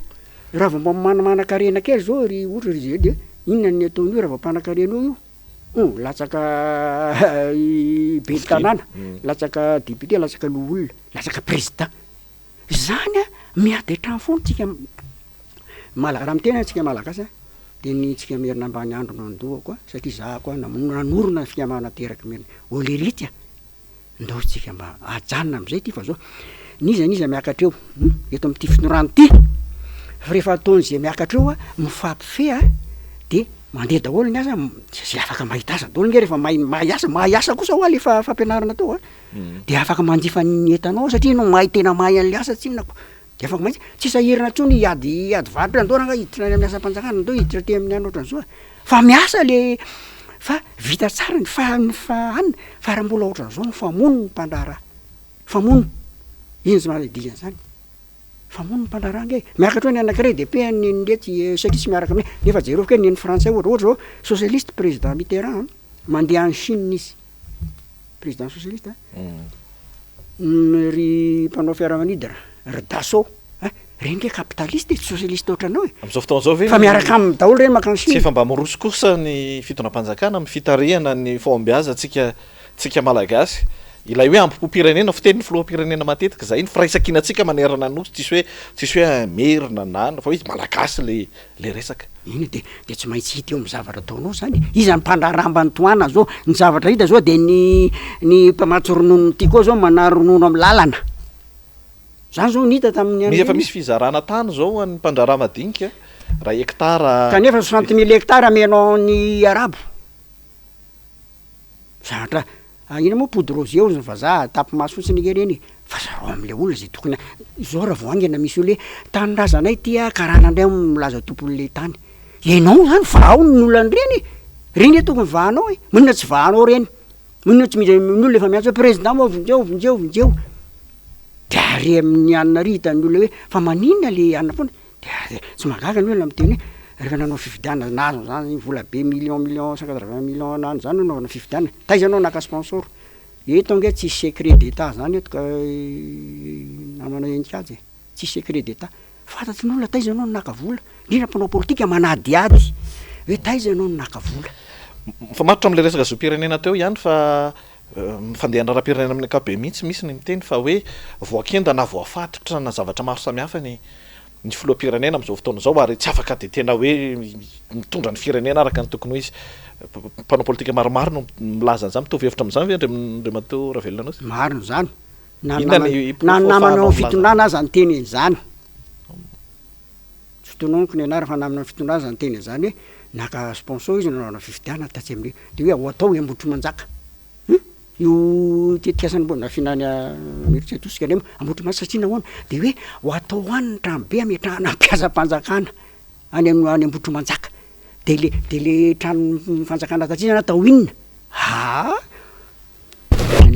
[SPEAKER 2] raha vao manamanan-karena kely zao ry ohatra ry zay de inona ny ataon'io raha vao mpanan-karena io latsaka be tanàna latsaka député latsaka loolona latsaka président zany miady trano foana tsika raha mitena tsika malagasy de ny tsika merina ambany andro nandoha koa satria za koa nanorona fiamana teraka merina olelity ndao tsika mba ajanona am'izay ty fa zao niza miakatra eo eto am'ty finorano ty fa rehefa ataon'zay miakatra eo mifampifeha de mandeha daholo ny asa zay afaka mahita asa daholo nge rehefa mahay asa kosa ho lefa fampianarana tao de afaka manjifa ny entanao satria no mahay tena mahay an'le asa tsinako de afaka mahitsy tsy sahirana tsony iady varitra andoranga hiditra amin'ny asa mpanjakana andao hiditra te amin'ny any ohatran'izao fa miasa le fa vita tsara ny fa raha mbola ohatran'izao famono ny mpandara famono iny zmanadikany zany famono ny mpandara nge miakatra hoe ny anankiray de pe ny ndrety satria tsy miaraka aminy nefa jereo ke ny français ohatra zao socialiste président Mitterrand mandeha any Chine izy président socialiste ry mpanao fiaramanidina ry Dassault reny ke capitaliste socialiste ohatranao
[SPEAKER 1] am'izao fotoana zao ve
[SPEAKER 2] fa miaraka amin'ny daholo reny makany Chine
[SPEAKER 1] tsy efa mba miroso kosa ny fitonam-panjakana amin'ny fitarihana ny fombiaza tsika malagasy ilay hoe ampim-pirenena fiteny ny filoham-pirenena matetika zay iny firaisakinantsika manerana nosy tsisy hoe merina nana fa hoe malagasy le resaka
[SPEAKER 2] iny de tsy maintsy hita eo amin'ny zavatra ataonao zany izy ny mpandaramba ny toana zao ny zavatra hita zao de ny mpamatsy ronono ty koa zao manary ronono amin'ny lalana zany zao nita tamin'ny
[SPEAKER 1] efa misy fizarana tany zao any mpandrara madinika raha hektara
[SPEAKER 2] kanefa 60 000 hectara amenao ny arabo zavatra ina moa poudrose eo fa za tapy maso fotsiny ngereny fa zarao am'le olona zay tokony zao raha voangena misy olo hoe tanindrazanay tya karanandray milaza tompon'le tany ianao zany vao ny olonany reny tokony vahanao monina tsy vahanao reny monina tsy misy olona efa miantso hoe président moa vonjeo de ary amin'ny anina ry hitany olona hoe fa maninona le anina foana de tsy mahagaga ny olona miteny hoe rehefa nanao fividiana nazo zany vola be million 180 million nany zany nanaovana fividiana taizanao naka sponsor eto nge tsy secret d'état zany eto ka namana enikajy tsy secret d'état fantatry n'olona taizanao naka vola indrindra mpanao politika manadiady hoe taizanao naka vola
[SPEAKER 1] fa matotra am'le resaka zo-pirenena teo ihany fa fandehanra raha-pirenena amin'ny akabe mihitsy misy ny miteny fa hoe voakenda na voafatotra na zavatra maro samihafa ny filoha-pirenena am'izao fotoana zao ary tsy afaka de tena hoe mitondra ny firenena araka ny tokony ho izy mpanao politika maromaro no milaza an'izany mitovy hevitra am'izany ve ndre mateo ravelona anao
[SPEAKER 2] mariny zany na namana fitondrana aza ny teny zany tsy fotononiko ny anara fa namana fitondrana aza ny teny zany hoe naka sponsor izy nanaovana fividiana tatsy am'le de hoe ao atao ambotro manjaka io tetikasany mbona finanany mieritreritosika any ambotro manjaka satria nahoana de hoe ho atao hoany ny trano be ametrahana ampiazam-panjakana any ambotro manjaka de le trano fanjakana tatsina natao inona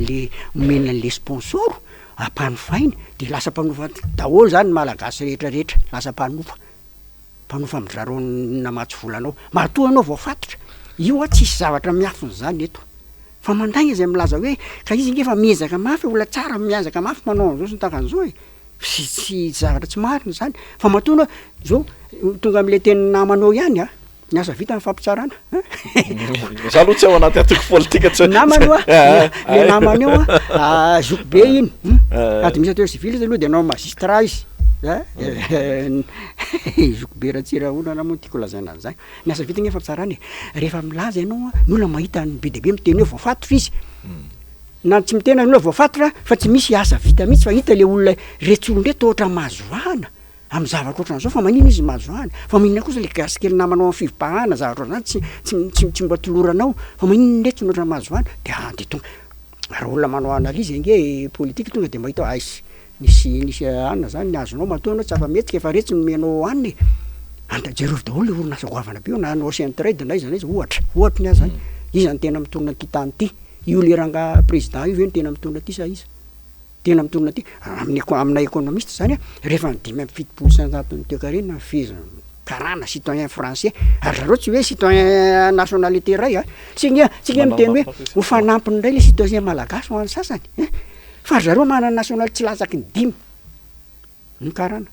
[SPEAKER 2] le omena an'le sponsor ampanofainy de lasa mpanofa daholo zany malagasy rehetrarehetra lasa mpanofa midraro namatsy volanao matoa anao voafatotra io tsisy zavatra miafiny zany eto fa mandaigna zay milaza hoe ka izy nge fa miezaka mafy ola tsara miazaka mafy manao an'izao sy nitakan'izao sy zavatra tsy mariny zany fa matoana zao tonga am'le teny namanao ihany ny asa vita ny fampitsarana
[SPEAKER 1] za aloha tsy ao anaty atoko politika tsy
[SPEAKER 2] namany le namany eo zoko be iny administrateur civil izy aloha de anao magistrat izy zoko be ratsira olana moa tiako lazaina an'izany ny asa vita nge fampitsarana rehefa milaza ianao ny olona mahita ny be de be miteny hoe voafatotra izy na tsy mitena ny hoe voafatotra fa tsy misy asa vita mihitsy fa hita le olona retsolondreto ohatra mazoana amin'ny zavatra ohatran'izao fa manina izy mazoana fa maninona kosa le gasikely namanao amin'ny fivipahana zavatra ohatran'izany tsy mba toloranao fa manina ndreky ohatra mazoana de tonga raha olona manao analyse nge politika tonga de mahita aisy nisy anina zany ny azonao matoanao tsy afa-metsika efa retsy nomenao aniny anta jerov daholo le orona asa goavana be na ocean trade na izy ohatra ny azany izy ny tena mitondra ty tany ty io le ranga président io ve ny tena mitondra ty sa izy tena mitondra ty aminay économiste zany rehefa midimy amin'ny 7% ny toekarena fizy karana citoyen français ary zareo tsy hoe citoyen nationalité ray tsika miteny hoe ho fanampiny indray le citoyen malagasy ho an'ny sasany fa zareo manana national tsy latsaky ny 5 ny karana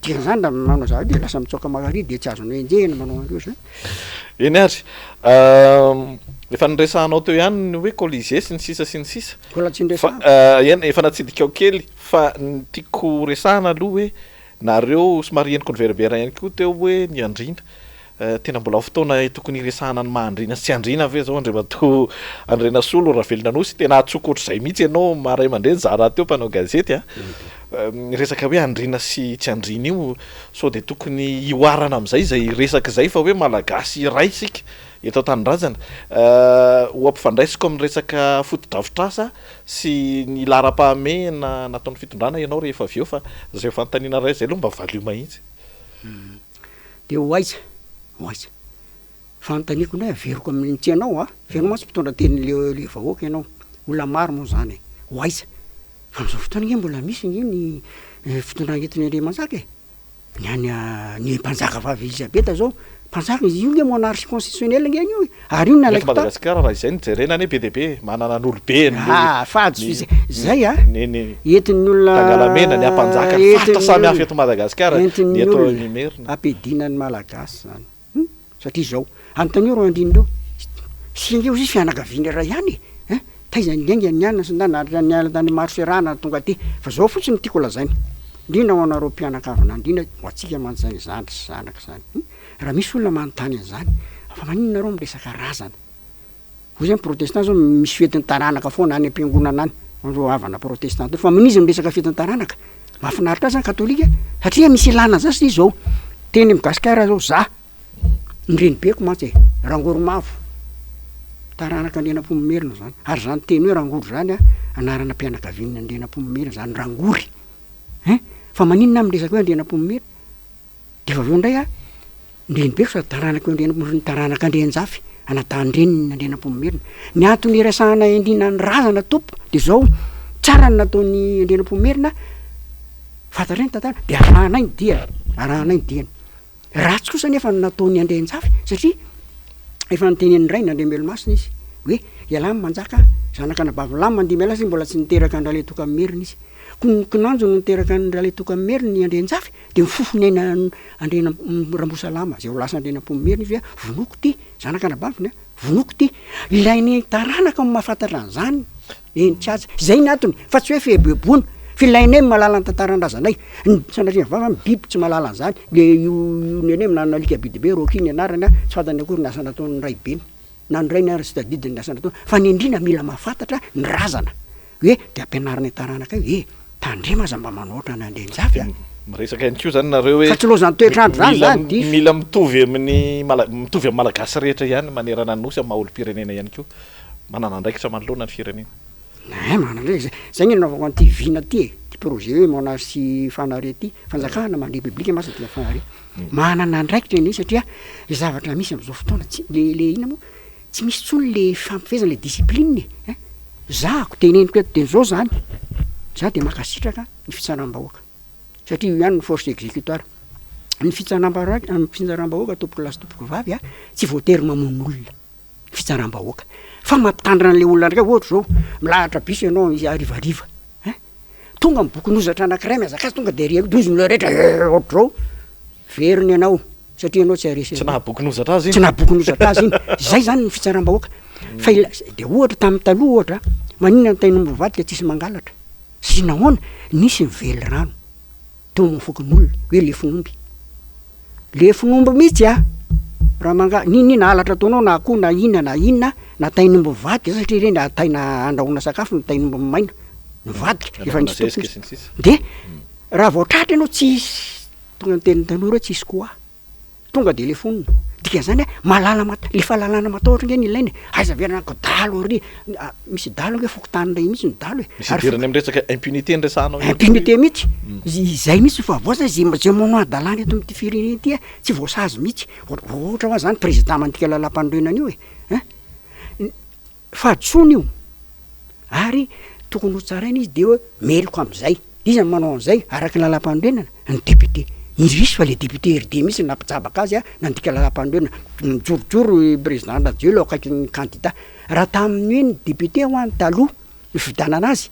[SPEAKER 2] dia zany da manao zany de lasa mitsoka magary de tsy azony enjehina manao andreo zany
[SPEAKER 1] eny ary efa niresahanao teo ihany hoe colisée sy ny sisa
[SPEAKER 2] kola tsy ndresa
[SPEAKER 1] eny efa natsidikao kely fa tiako resahana aloha hoe nareo somary eniko niveribera ihany koa teo hoe ny andrina tena mbola fotoana tokony resahana ny mahandrina sy andrina ve zao andriamato andrena solo raha velona anosy tena atsoko ohatr'izay mihitsy ianao maray mandreny zara teo mpanao gazety resaka hoe andrina sy tsy andrina io so de tokony ioarana am'izay resaka zay fa hoe malagasy ray sika eto tanyrazana ho ampifandraisiko amin'ny resaka fotodrafitrasa sy ny lara-pahamehana nataon'ny fitondrana ianao rehefa avy eo fa zay fanontaniana ray zay aloha mba valio mahitsy
[SPEAKER 2] de hoaiza fanontaniako ndray averiko amin'ny tsy ianao fenao mantsy mpitondra teny le vahoaka ianao olona maro moa zany hoaiza fa am'izao fotoana nge mbola misy nge ny fitondrana entiny Andriamanjaka ny mpanjaka vavy Elizabeta zao mpanjaka izy io nge monarchie constitutionnel nge io ary io nalaiko
[SPEAKER 1] Madagasikara raha izay nijerena any BDP manana n'olo be
[SPEAKER 2] fady zay entiny olona
[SPEAKER 1] Tangalamena ny ampanjaka faritra samy hafa eto Madagasikara ny eto Mimerina
[SPEAKER 2] ampedina ny malagasy zany satria zao anontany ro andriny reo singe io fianakaviana ray ihany taiza ngenga nianina sy niala tany maro serana tonga aty fa zao fotsiny tiako lazainy indrindra ho anareo mpianakavina indrindra ho atsika mantsany zandry sy zanaka zany raha misy olona manontany an'izany fa maninona reo miresaka razana ho zany protestant zao misy fetiny taranaka foana any am-piangonana any ro havana protestant fa manizy miresaka fetiny taranaka mahafinaritra zany katolika satria misy ilana zasy izy zao teny Madagasikara zao za ndreny beko mantsy rangoro mavo taranaka andrenam-pomerina zany ary zany teny hoe rangoro zany anarana mpianakaviana andrenam-pomerina zany rangory fa maninona miresaka hoe andrenam-pomerina de fa aveo ndray ndreny beko sady taranaka taranaka andrenjafy anatandreniny andrenam-pomerina ny antony resahana endrina ny razana tompo de zao tsara ny nataony andrenam-pomerina fantatreny tantara de arahanay ny diany ratsy kosa nefa nataony andrenjafy satria efa nytenen'ny ray nandremelomasina izy hoe ialamy manjaka zanaka nabavylamy mandimy ala sy mbola tsy niteraka andrale toka merina izy konanjo no niteraka andrale toka merina ny andrenjafy de mifofony aina andrena rambosalama zay ho lasa andrenam-pomerina izy hoe vonoko ty zanaka nabaviny vonoko ty ilainy taranaka mahafantatra an'izany eny tsy aza zay ny antony fa tsy hoe fehibebona filainay malala ny tantaran-drazanay sanatria vava biby tsy malala an'izany le io neny minanana alika bidibe rokiny anarany tsy fantany akory ny asa nataony ray beny na ny ray ny ary sy tadidiny ny asa nataony fa ny indrina mila mahafantatra ny razana hoe de ampianarany taranaka io tandrema aza mba manoatra ny andrenjafy
[SPEAKER 1] miresaka ihany koa zany nareo hoe
[SPEAKER 2] fa tsy lozany toetrandro zany zany
[SPEAKER 1] mila mitovy amin'ny mitovy amin'ny malagasy rehetra ihany manerana nosy amin'ny maha-olo-pirenena ihany koa manana andraikitra manoloana ny firenena
[SPEAKER 2] manandraiky zay ny naovako an'ity vina ty ty projet hoe monarchie fanare ty fanjakana ma république masa ty fanare manana andraikitra ny satria le zavatra misy am'izao fotoana le ina moa tsy misy tsony le fampifezana le discipline zako teneniko eto de zao zany za de makasitraka ny fitsaram-bahoaka satria io ihany ny force exécutoire ny fitsaram-bahoaka tompoko lasy tompoko vavy tsy voatery mamon'olona fitsaram-bahoaka fa mampitandrana le olona ndraiky ohatra zao milahatra bisy ianao izy arivariva tonga mibokon'ozatra anankiray miazakasy tonga de dozon'le rehetra ohatra zao veriny ianao satria ianao tsy aresy
[SPEAKER 1] tsy nahabokon'ozatra azy
[SPEAKER 2] tsy nahabokon'ozatra azy iny zay zany ny fitsaram-bahoaka fa de ohatra tamin'ny taloha ohatra maninona ny tainombo vadika tsisy mangalatra sy nahoana nisy mively rano teo mifokon'olona hoe le finomby mihitsy raha nina halatra ataonao na akoho na inona na tainombo vadika satria reny ataina andrahoana sakafo ny tainombo maina ny vadika efa nisy de raha voatratra ianao tsisy tonga nyteniny tanora tsisy koa tonga de le fonina dika zany le fahalalana matahotra nge ny ilaina aiza veranako dalo ry misy dalo nge fokotany ray mihitsy ny dalo
[SPEAKER 1] misy dirany am'resaka impunité nresahanao
[SPEAKER 2] impunité mihitsy zay mihitsy fa voasa zay manao adalany eto am'ty firenena ty tsy voasazy mihitsy ohatra hoa zany président mandika lalam-pandroenana io fadisony io ary tokony ho tsaraina izy de hoe meloko am'izay izy manao an'izay araky lalam-pandrenana ny député indrisy fa le député RD misy nampijabaka azy nandika lalam-pandrenana mijorojoro président radio lo akaiky ny candidat raha tamin'ny hoe ny député ho any taloha ny fividanana azy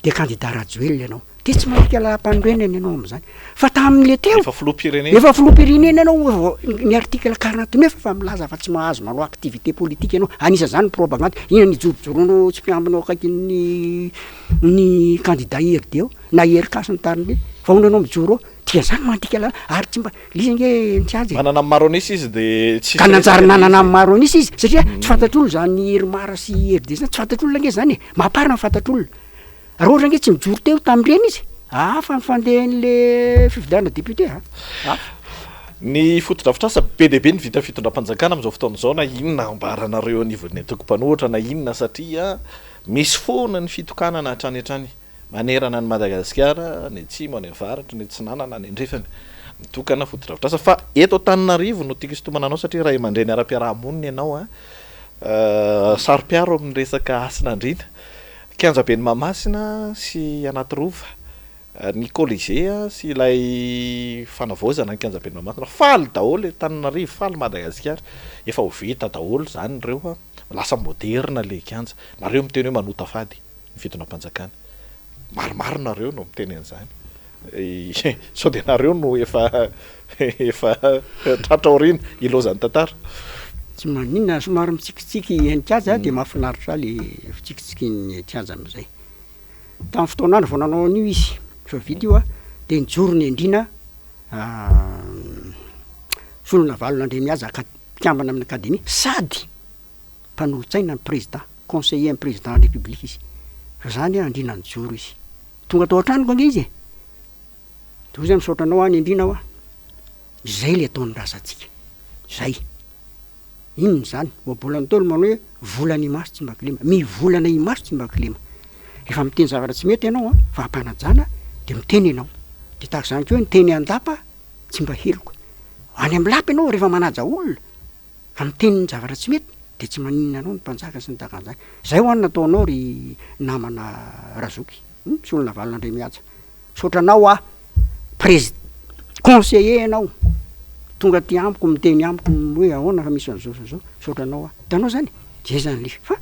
[SPEAKER 2] de candidat rajoely ianao de tsy mandika lalam-pandrenana ianao am'izany fa tamin'le teo
[SPEAKER 1] efa filoha-pirenena
[SPEAKER 2] ianao ny article 49 fa milaza fa tsy mahazo manao activité politique ianao anisa zany propagande ina ny jorojorono tsy mpiambinao akaiky ny candidat RD eo na RK ny tariny fa onanao mijoro dia zany mandika la ary tsy mba lizy nge tsy azy
[SPEAKER 1] manana maro anisy izy de tsy
[SPEAKER 2] ka nanjary nanana maro anisy izy satria tsy fantatr'olo zany hermara sy RD zany tsy fantatr'olona nge zany maparina fantatr'olona ary ohatra nge tsy mijoro teo tam'ireny izy fa mifandehan'le fividana député
[SPEAKER 1] ny fotodrafitrasa be de be ny vita fitondram-panjakana am'izao fotoana zao na inona ambaranareo anivon'ny atoko-mpanoratra na inona satria misy foana ny fitokanana hatrany hatrany manerana ny Madagasikara ny atsimo any avaratra ny atsinanana ny andrefana mitokana fotodrafitrasa fa eto Antananarivo no tiako isotomananao satria raha mandreny ara-piarahamonina ianao saro-piaro amin'ny resaka asinandrina kianjaben'ny Mahamasina sy anaty rova ny Colisée sy ilay fanavozana ny kianjaben'ny Mahamasina faly daholo Antananarivo faly Madagasikara efa ho vita daholo zany reo lasa moderna le kianja nareo miteny hoe manota fady ny fitondram-panjakana maromaro nareo no miteny an'izany sao de nareo no efa tratra orina ilozan'ny tantara
[SPEAKER 2] tsy maninona somary mitsikitsiky ankiaza de mahafinaritra le fitsikitsiky ny kianja am'izay tamin'ny fotoanana vao nanao an'io izy fa vita io de nijoro ny andrina solona valon'andre miaza mpiambana amin'ny akademia sady mpanolotsaina ny président conseiller ny président de la république izy fa zany andrina nijoro izy tonga tao an-tranoko ange izy de ho zay misaotra anao any andrina ao zay le ataon'ny rasantsika zay inony zany oabolany tolo manao hoe volana imaso tsy mbakilema mivolana imaso tsy mbakilema rehefa miteny zavatra tsy mety ianao fa ampanajana de miteny ianao de tahaka zany koa ny teny andapa tsy mba heloko any amin'ny lapy ianao rehefa manaja olona fa miteny ny zavatra tsy mety de tsy maninona anao ny mpanjaka sy ny takan'izany zay ho any nataonao ry namana razoky sy olona valon'andre miaja saotra anao conseiller ianao tonga ty amiko miteny amiko hoe ahoana fa misy an'izao zao saotra anao hitanao zany zay zany le fa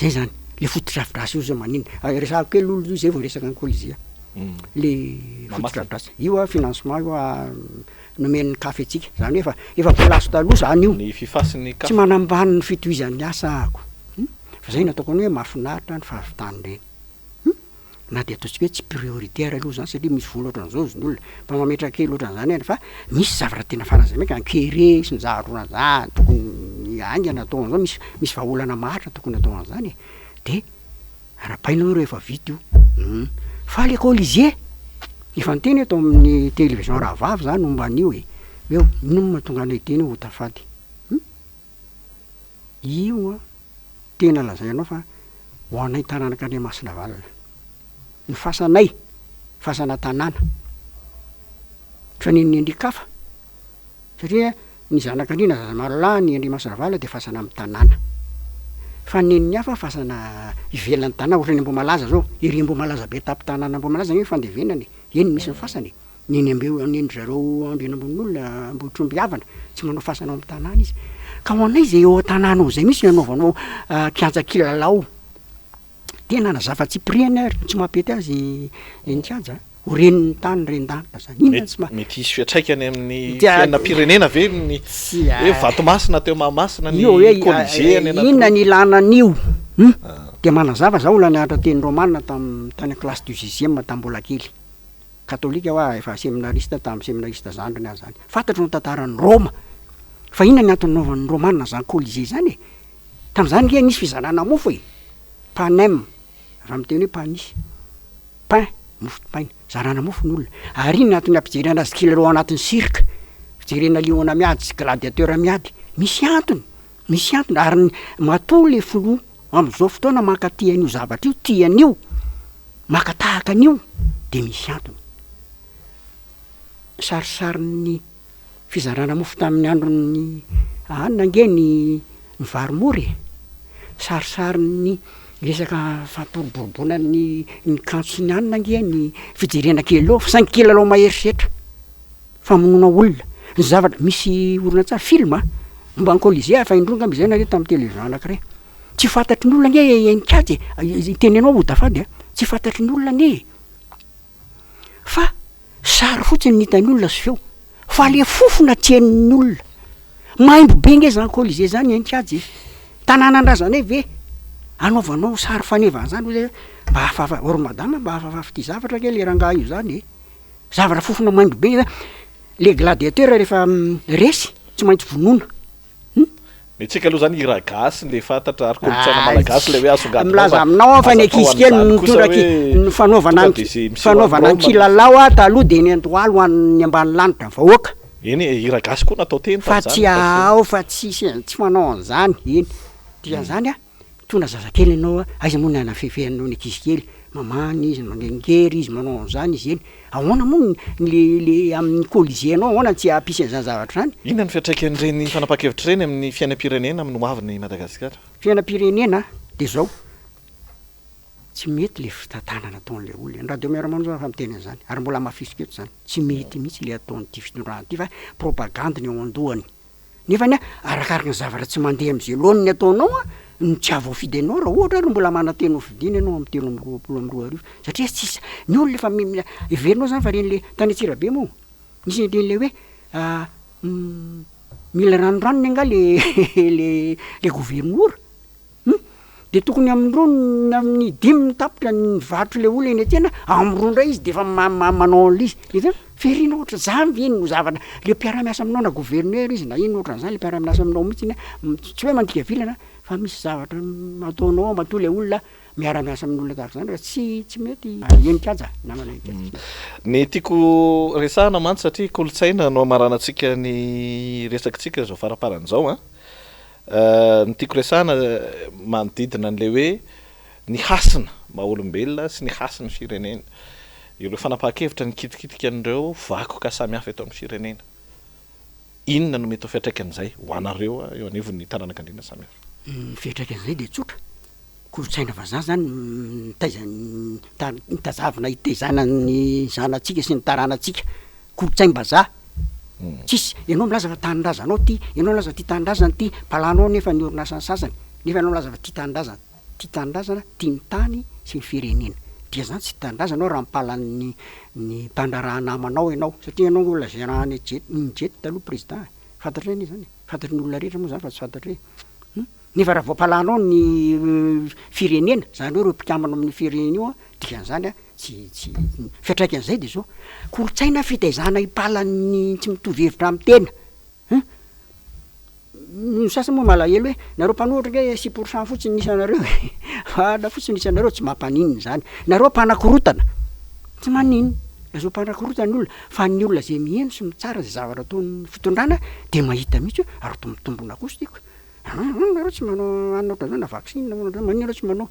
[SPEAKER 2] zay zany le fotodrafitrasa io zao maninona resako kely olo io zay vao resaka ny Colisée le fotodrafitrasa io financement io nomen'ny kafetsika zany hoe efa polaso taloha zany io
[SPEAKER 1] ny fifasin'ny
[SPEAKER 2] tsy manambany ny fitohizan'ny asa ako fa zay nataoko ny hoe mahafinaritra ny fahavitany reny na de ataontsika hoe tsy prioritaire aloha zany satria misy vola ohatran'izao ny olona mba mametra kely ohatran'izany fa misy zavatra tena faran'izay maika ankere sy ny zaharona zany tokony aingana atao an'izao misy vahaolana maritra tokony atao an'izany de arapainao rehefa vita io fa le Colisée efa niteny atao amin'ny télévision raha vavy zany momba an'io hoe inona mahatonga anay teny ho tafady io tena lazainao fa ho anay tanànaka Andriamasina valona ny fasana tanàna fa niny andrikafa satria ny zanak'andrina zazamalolahy ny Andriamasina valona de fasana amin'ny tanàna fa niny hafa fasana ivelan'ny tanàna ohatra ny Ambomalaza zao iry Ambomalaza be tapy tanàna Ambomalaza ny fandevenany eny misy ny fasany niny niny zareo andrin'ambon'olona mbotromby havana tsy manao fasana amin'ny tanàna izy ka ho anay zay eo tanànao zay misy nanaovanao kianja kilalao tena nazafa-tsy priana ary tsy mampety azy ny kianja ho reniny tany rendanitra zany inona tsy
[SPEAKER 1] mety hisy fiatraikany amin'ny fiainam-pirenena ve ny hoe Vatomasina teo Mahamasina ny Colisée
[SPEAKER 2] inona ny ilana an'io de manazava za olona nianatra teny romanina tany classe du 6e tambola kely katolika hoa efa séminariste tamin'ny séminariste zandriny azy zany fantatro ny tantaran'ny Roma fa inona ny antony naovan'ny romanina zany Colisée zany tam'izany nge nisy fizanana mofo panem raha miteny hoe panis pain mofo pain zarana mofo n'olona ary iny antony ampijerena azy kilalao anatin'ny cirque fijerena liona miady sy gladiateur miady misy antony ary matoa le filoha am'izao fotoana mankaty an'io zavatra io tian'io makatahaka an'io de misy antony sarisarin'ny fizarana mofo tamin'ny andron'ny nange ny varomory sarisarin'ny resaka famporoborobona ny kantsonianina nge ny fijerena kely eo fa 5 kely aloha maheritreritra famonoana olona ny zavatra misy orona tsara film momba ny Colisée fa indrondra am'izay nareo tamin'ny télévision anankiray tsy fantatry ny olona nge enikady tenenao odafady tsy fantatry ny olona ne fa sary fotsiny nitany olona sy feo fa le fofona tian'ny olona maimbo be nge zany Colisée zany enikady tanànandrazana ve anaovanao sary fanevana zany hoe mba hafafa or madama mba hafafa ty zavatra ke le rangaha io zany zavatra fofona maimbo be zany le gladiateur rehefa resy tsy maintsy vonoina
[SPEAKER 1] mitsika aloha zany hira gasy le fantatra ary kolotsaina malagasy le hoe asongadina
[SPEAKER 2] milaza aminao fa ny ankizy kely nitondraky ny fanaovana ny kilalao taloha de ny antoalo hoan'ny ambany lanitra ny vahoaka
[SPEAKER 1] eny hira gasy koa natao teny
[SPEAKER 2] fa tsy ao fa tsy manao an'izany eny dian'izany tona zazakely ianao aiza moa nana fefehanao ny ankizy kely mamany izy mangengery izy manao an'izany izy eny ahoana moa le amin'ny Colisée anao ahoana tsy ampisy an'izany zavatra zany
[SPEAKER 1] inona ny fiatraikan'ireny fanapa-kevitra reny amin'ny fiainam-pirenena amin'ny hoaviny Madagasikara
[SPEAKER 2] fiainam-pirenena de zao tsy mety le fitatana nataon'le olona ny radio miaramanao zany fa miteny an'izany ary mbola mafisika eto zany tsy mety mihitsy le ataon'ity fitondrana ity fa propagande ny ao an-dohany nefany arakaraka ny zavatra tsy mandeha am'izay loany ataonao ny tsy avoafidy anao raha ohatra ary mbola manateno fidina ianao amin'ny 3 satria tsisy ny olona efa iverinao zany fa reny le tany Antsirabe moa misy reny le hoe mila ranondranony anga le gouvernoura de tokony amindrony amin'ny 5 tapitra ny vatro le olona eny atyana amindrondra izy de efa manao an'izy efa ferina ohatra zany iny no zavatra le mpiara-miasa aminao na gouverneur izy na ino ohatran'izany le mpiara-miasa aminao mihitsy tsy hoe mandika vilana fa misy zavatra ataonao matoa le olona miara-miasa amin'olona tahaka zany tsy mety enikaja namana
[SPEAKER 1] ny tiako resahana mantsy satria kolotsaina no amaranantsika ny resakitsika zao faraparan'izao ny tiako resahana manodidina an'le hoe ny hasina maha-olombelona sy ny hasiny firenena ireo fanapahan-kevitra ny kitikitika an'ireo vakoka samy hafa eto amin'ny firenena inona no mety ho fiatraikan'izay ho anareo eo anivon'ny taranakandriana samy hafa
[SPEAKER 2] ny fiatraikan'izay de tsotra kolotsaina vazaha zany tazavina hitezana ny zanatsika sy ny taranantsika kolotsaim-bazaha tsisy ianao milaza fa tanindrazanao ty ianao milaza ty tanindrazana ty palanao nefa ny orinasany sasany nefa ianao milaza fa ty tanindrazana ty ny tany sy ny firenena dia zany tsy tanindrazanao raha mipalan'ny ny mpandraraha namanao ianao satria ianao olona gérant jety taloha président fantatry reny zany fantatry ny olona rehetra moa zany fa tsy fantatry nefa raha voapalanao ny firenena zany hoe reo mpikamana amin'ny firenena io dikan'izany tsy fiatraikan'izay de zao kolotsaina fitaizana hipalan'ny tsy mitovy hevitra amin'ny tena ny sasany moa malahelo hoe nareo mpanohatra nge 6% fotsiny nisanareo ana fotsiny nisanareo tsy mampaninina zany nareo mpanakorotana tsy manino lazao mpanakorotana ny olona fa ny olona zay miheno sy mitsara zay zavatra ataon'ny fitondrana de mahita mihitsy hoe ary tombotombona kosa tiako nareo tsy manao anona ohatran'izao na vaccine manino tsy manao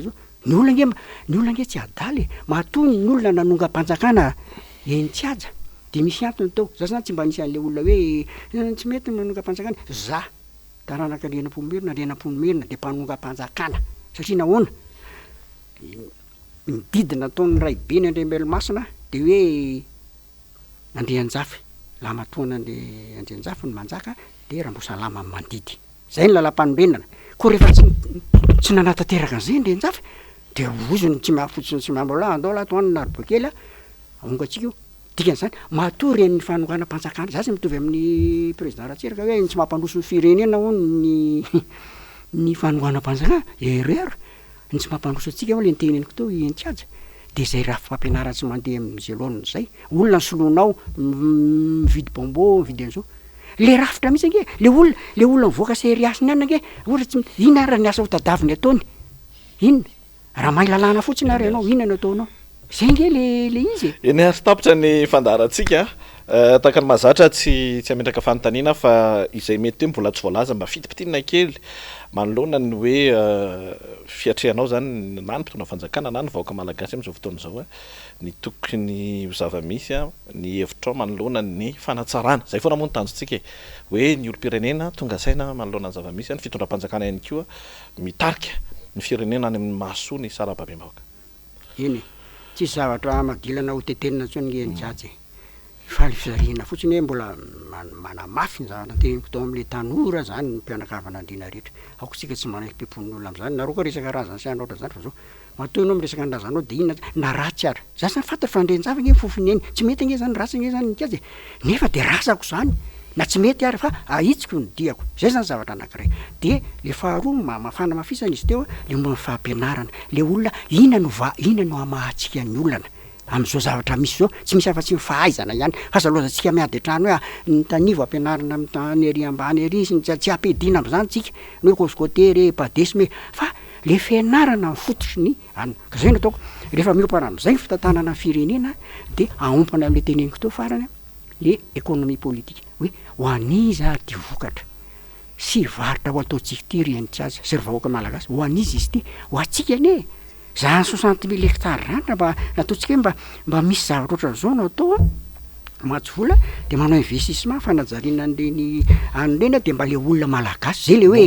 [SPEAKER 2] zao ny olona nge tsy adaly matoa ny olona nanonga mpanjakana eny tsy aja de misy antony tao za zany tsy mba nisy an'le olona hoe tsy mety manonga mpanjakana za taranaka renam-pomerina renam-pomerina de mpanonga mpanjakana satria nahoana mididina ataon'ny ray be ny Andriambelomasina de hoe Andrianjafy lamatoana le Andrianjafy ny manjaka de Rambosalama ny mandidy zay ny lalam-panorenana koa rehefa tsy nanatateraka an'izay Andrianjafy de ozony tsy mahafotsiny tsy mambola andao la toany narobakely aongatsika io dikan'izany matoa reny fanongana mpanjakana za tsy mitovy amin'ny président Ratsiraka hoe tsy mampandroso ny firenena ho ny fanongana mpanjakana erreur ny tsy mampandroso atsika ho le niteneniko teo entiaja de zay raha fampianarana tsy mandeha amin'izay lohan'ny zay olona ny solonao mividy bombo mividy an'izao le rafitra mihitsy nge le olona mivoaka seriasiny ana nge ohatra tsy inona raha niasa ho tadaviny ataony inona raha mahay lalàna fotsiny ary ianao inona no ataonao zay nge le izy
[SPEAKER 1] eny ary tapitra ny fandarantsika taka ny mahazatra tsy ametraka fanontaniana fa izay mety hoe mbola tsy voalaza mba fitipitinina kely manoloana ny hoe fiatrehanao zany na ny mpitondra fanjakana na ny vahoaka malagasy am'izao fotoana zao ny tokony zava-misy ny hevitrao manoloana ny fanatsarana zay foana moa ny tanjontsika hoe ny olo-pirenena tonga saina manoloana ny zava-misy ny fitondram-panjakana ihany koa mitarika ny firenena any amin'ny mahasoa ny sarababem-bahoaka.
[SPEAKER 2] Eny tsy zavatra magilana ho tetenina tsony ny jajy fa fizarina fotsiny hoe mbola manamafy ny zavatra teneniko tao amin'le tanora zany ny mpianakavana andrina rehetra aoko tsika tsy manaiky mpipon'olona am'zany nareo koa resaka razana sy anao zany fa zao matoy anao miresaka andrazanao de inona na ratsy ara za zany fantatra fa andrenjava nge fofony eny tsy mety nge zany ratsy nge zany nikajy nefa de rasako zany na tsy mety ary fa ahitsiko ny diako zay zany zavatra anankiray de le faharoa mafana mafisana izy teo le momba fahampianarana le olona ina no amahantsika ny olana am'izao zavatra misy zao tsy misy afa-tsy mifahaizana ihany fa zalozantsika miady an-trano hoe ny tanivo ampianarana amin'ny tany ery ambany ery sy tsy ampidina am'zany tsika no hoe kosikotery padesime fa le fianarana mifototry ny any ka zay no ataoko rehefa miopana am'zay ny fitantanana firenena de aompana am'le teneniko teo farany le économie politique hoe ho aniza ary ty vokatra sy varitra ho ataotsika ty renitsy azy sy ry vahoaka malagasy ho anizy izy ty ho atsika ane za 60 000 hectares rany mba nataotsika hoe mba misy zavatra ohatran'izao no atao matsy vola de manao investissement fanajariana an'reny an'reny de mba le olona malagasy zay le hoe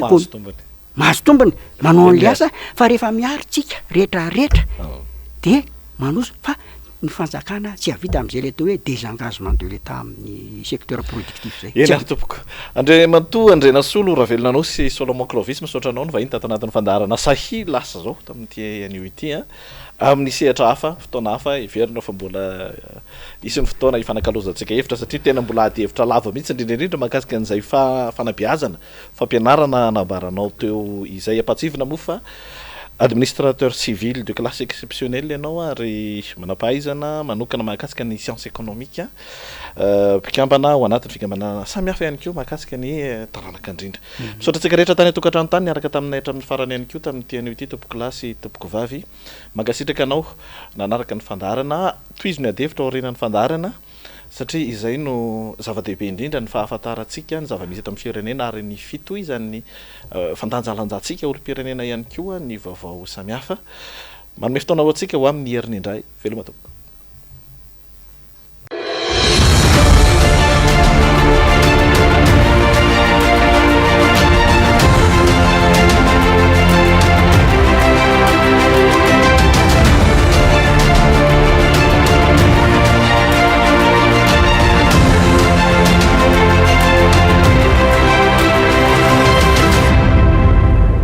[SPEAKER 2] mahazo tombony manao an'le asa fa rehefa miaritsika rehetrarehetra de manoso fa ny fanjakana tsy avita am'izay le atao hoe désengagement de l'état amin'ny secteur productif zay
[SPEAKER 1] eny ary tompoko andre mantoa andrena solo ravelona anao sy Solomon Clovis misaotra anao no vahiny tato anatin'ny fandaharana Sahia Lasa zao tamin'ity anio ity amin'ny sehatra hafa fotoana hafa iverinao fa mbola isin'ny fotoana ifanankalozantsika hevitra satria tena mbola ady hevitra lava mihitsy indrindraindrindra mahakasika an'izay fanabeazana fampianarana anambaranao teo izay ampatsivina moa fa administrateur civil de classe exceptionnelle ianao ary manampahaizana manokana mahakasika ny science économique mpikambana ao anatin'ny fikambana samihafa ihany koa mahakasika ny taranaka indrindra misaotra tsika rehetra tany atokantrano tany niaraka taminay hatramin'ny farany ihany koa tamin'ity anio ity tompoko lasy tompoko vavy mankasitraka anao nanaraka ny fandarana toizy ny adevitra aorinan'ny fandarana satria izay no zava-dehibe indrindra ny fahafantarantsika ny zava-misy eto amin'ny firenena ary ny fitohizan'ny fandanjalanjantsika olo-pirenena ihany koa ny vaovao samihafa manome fotoana ho antsika ho amin'ny heriny indray veloma tompoko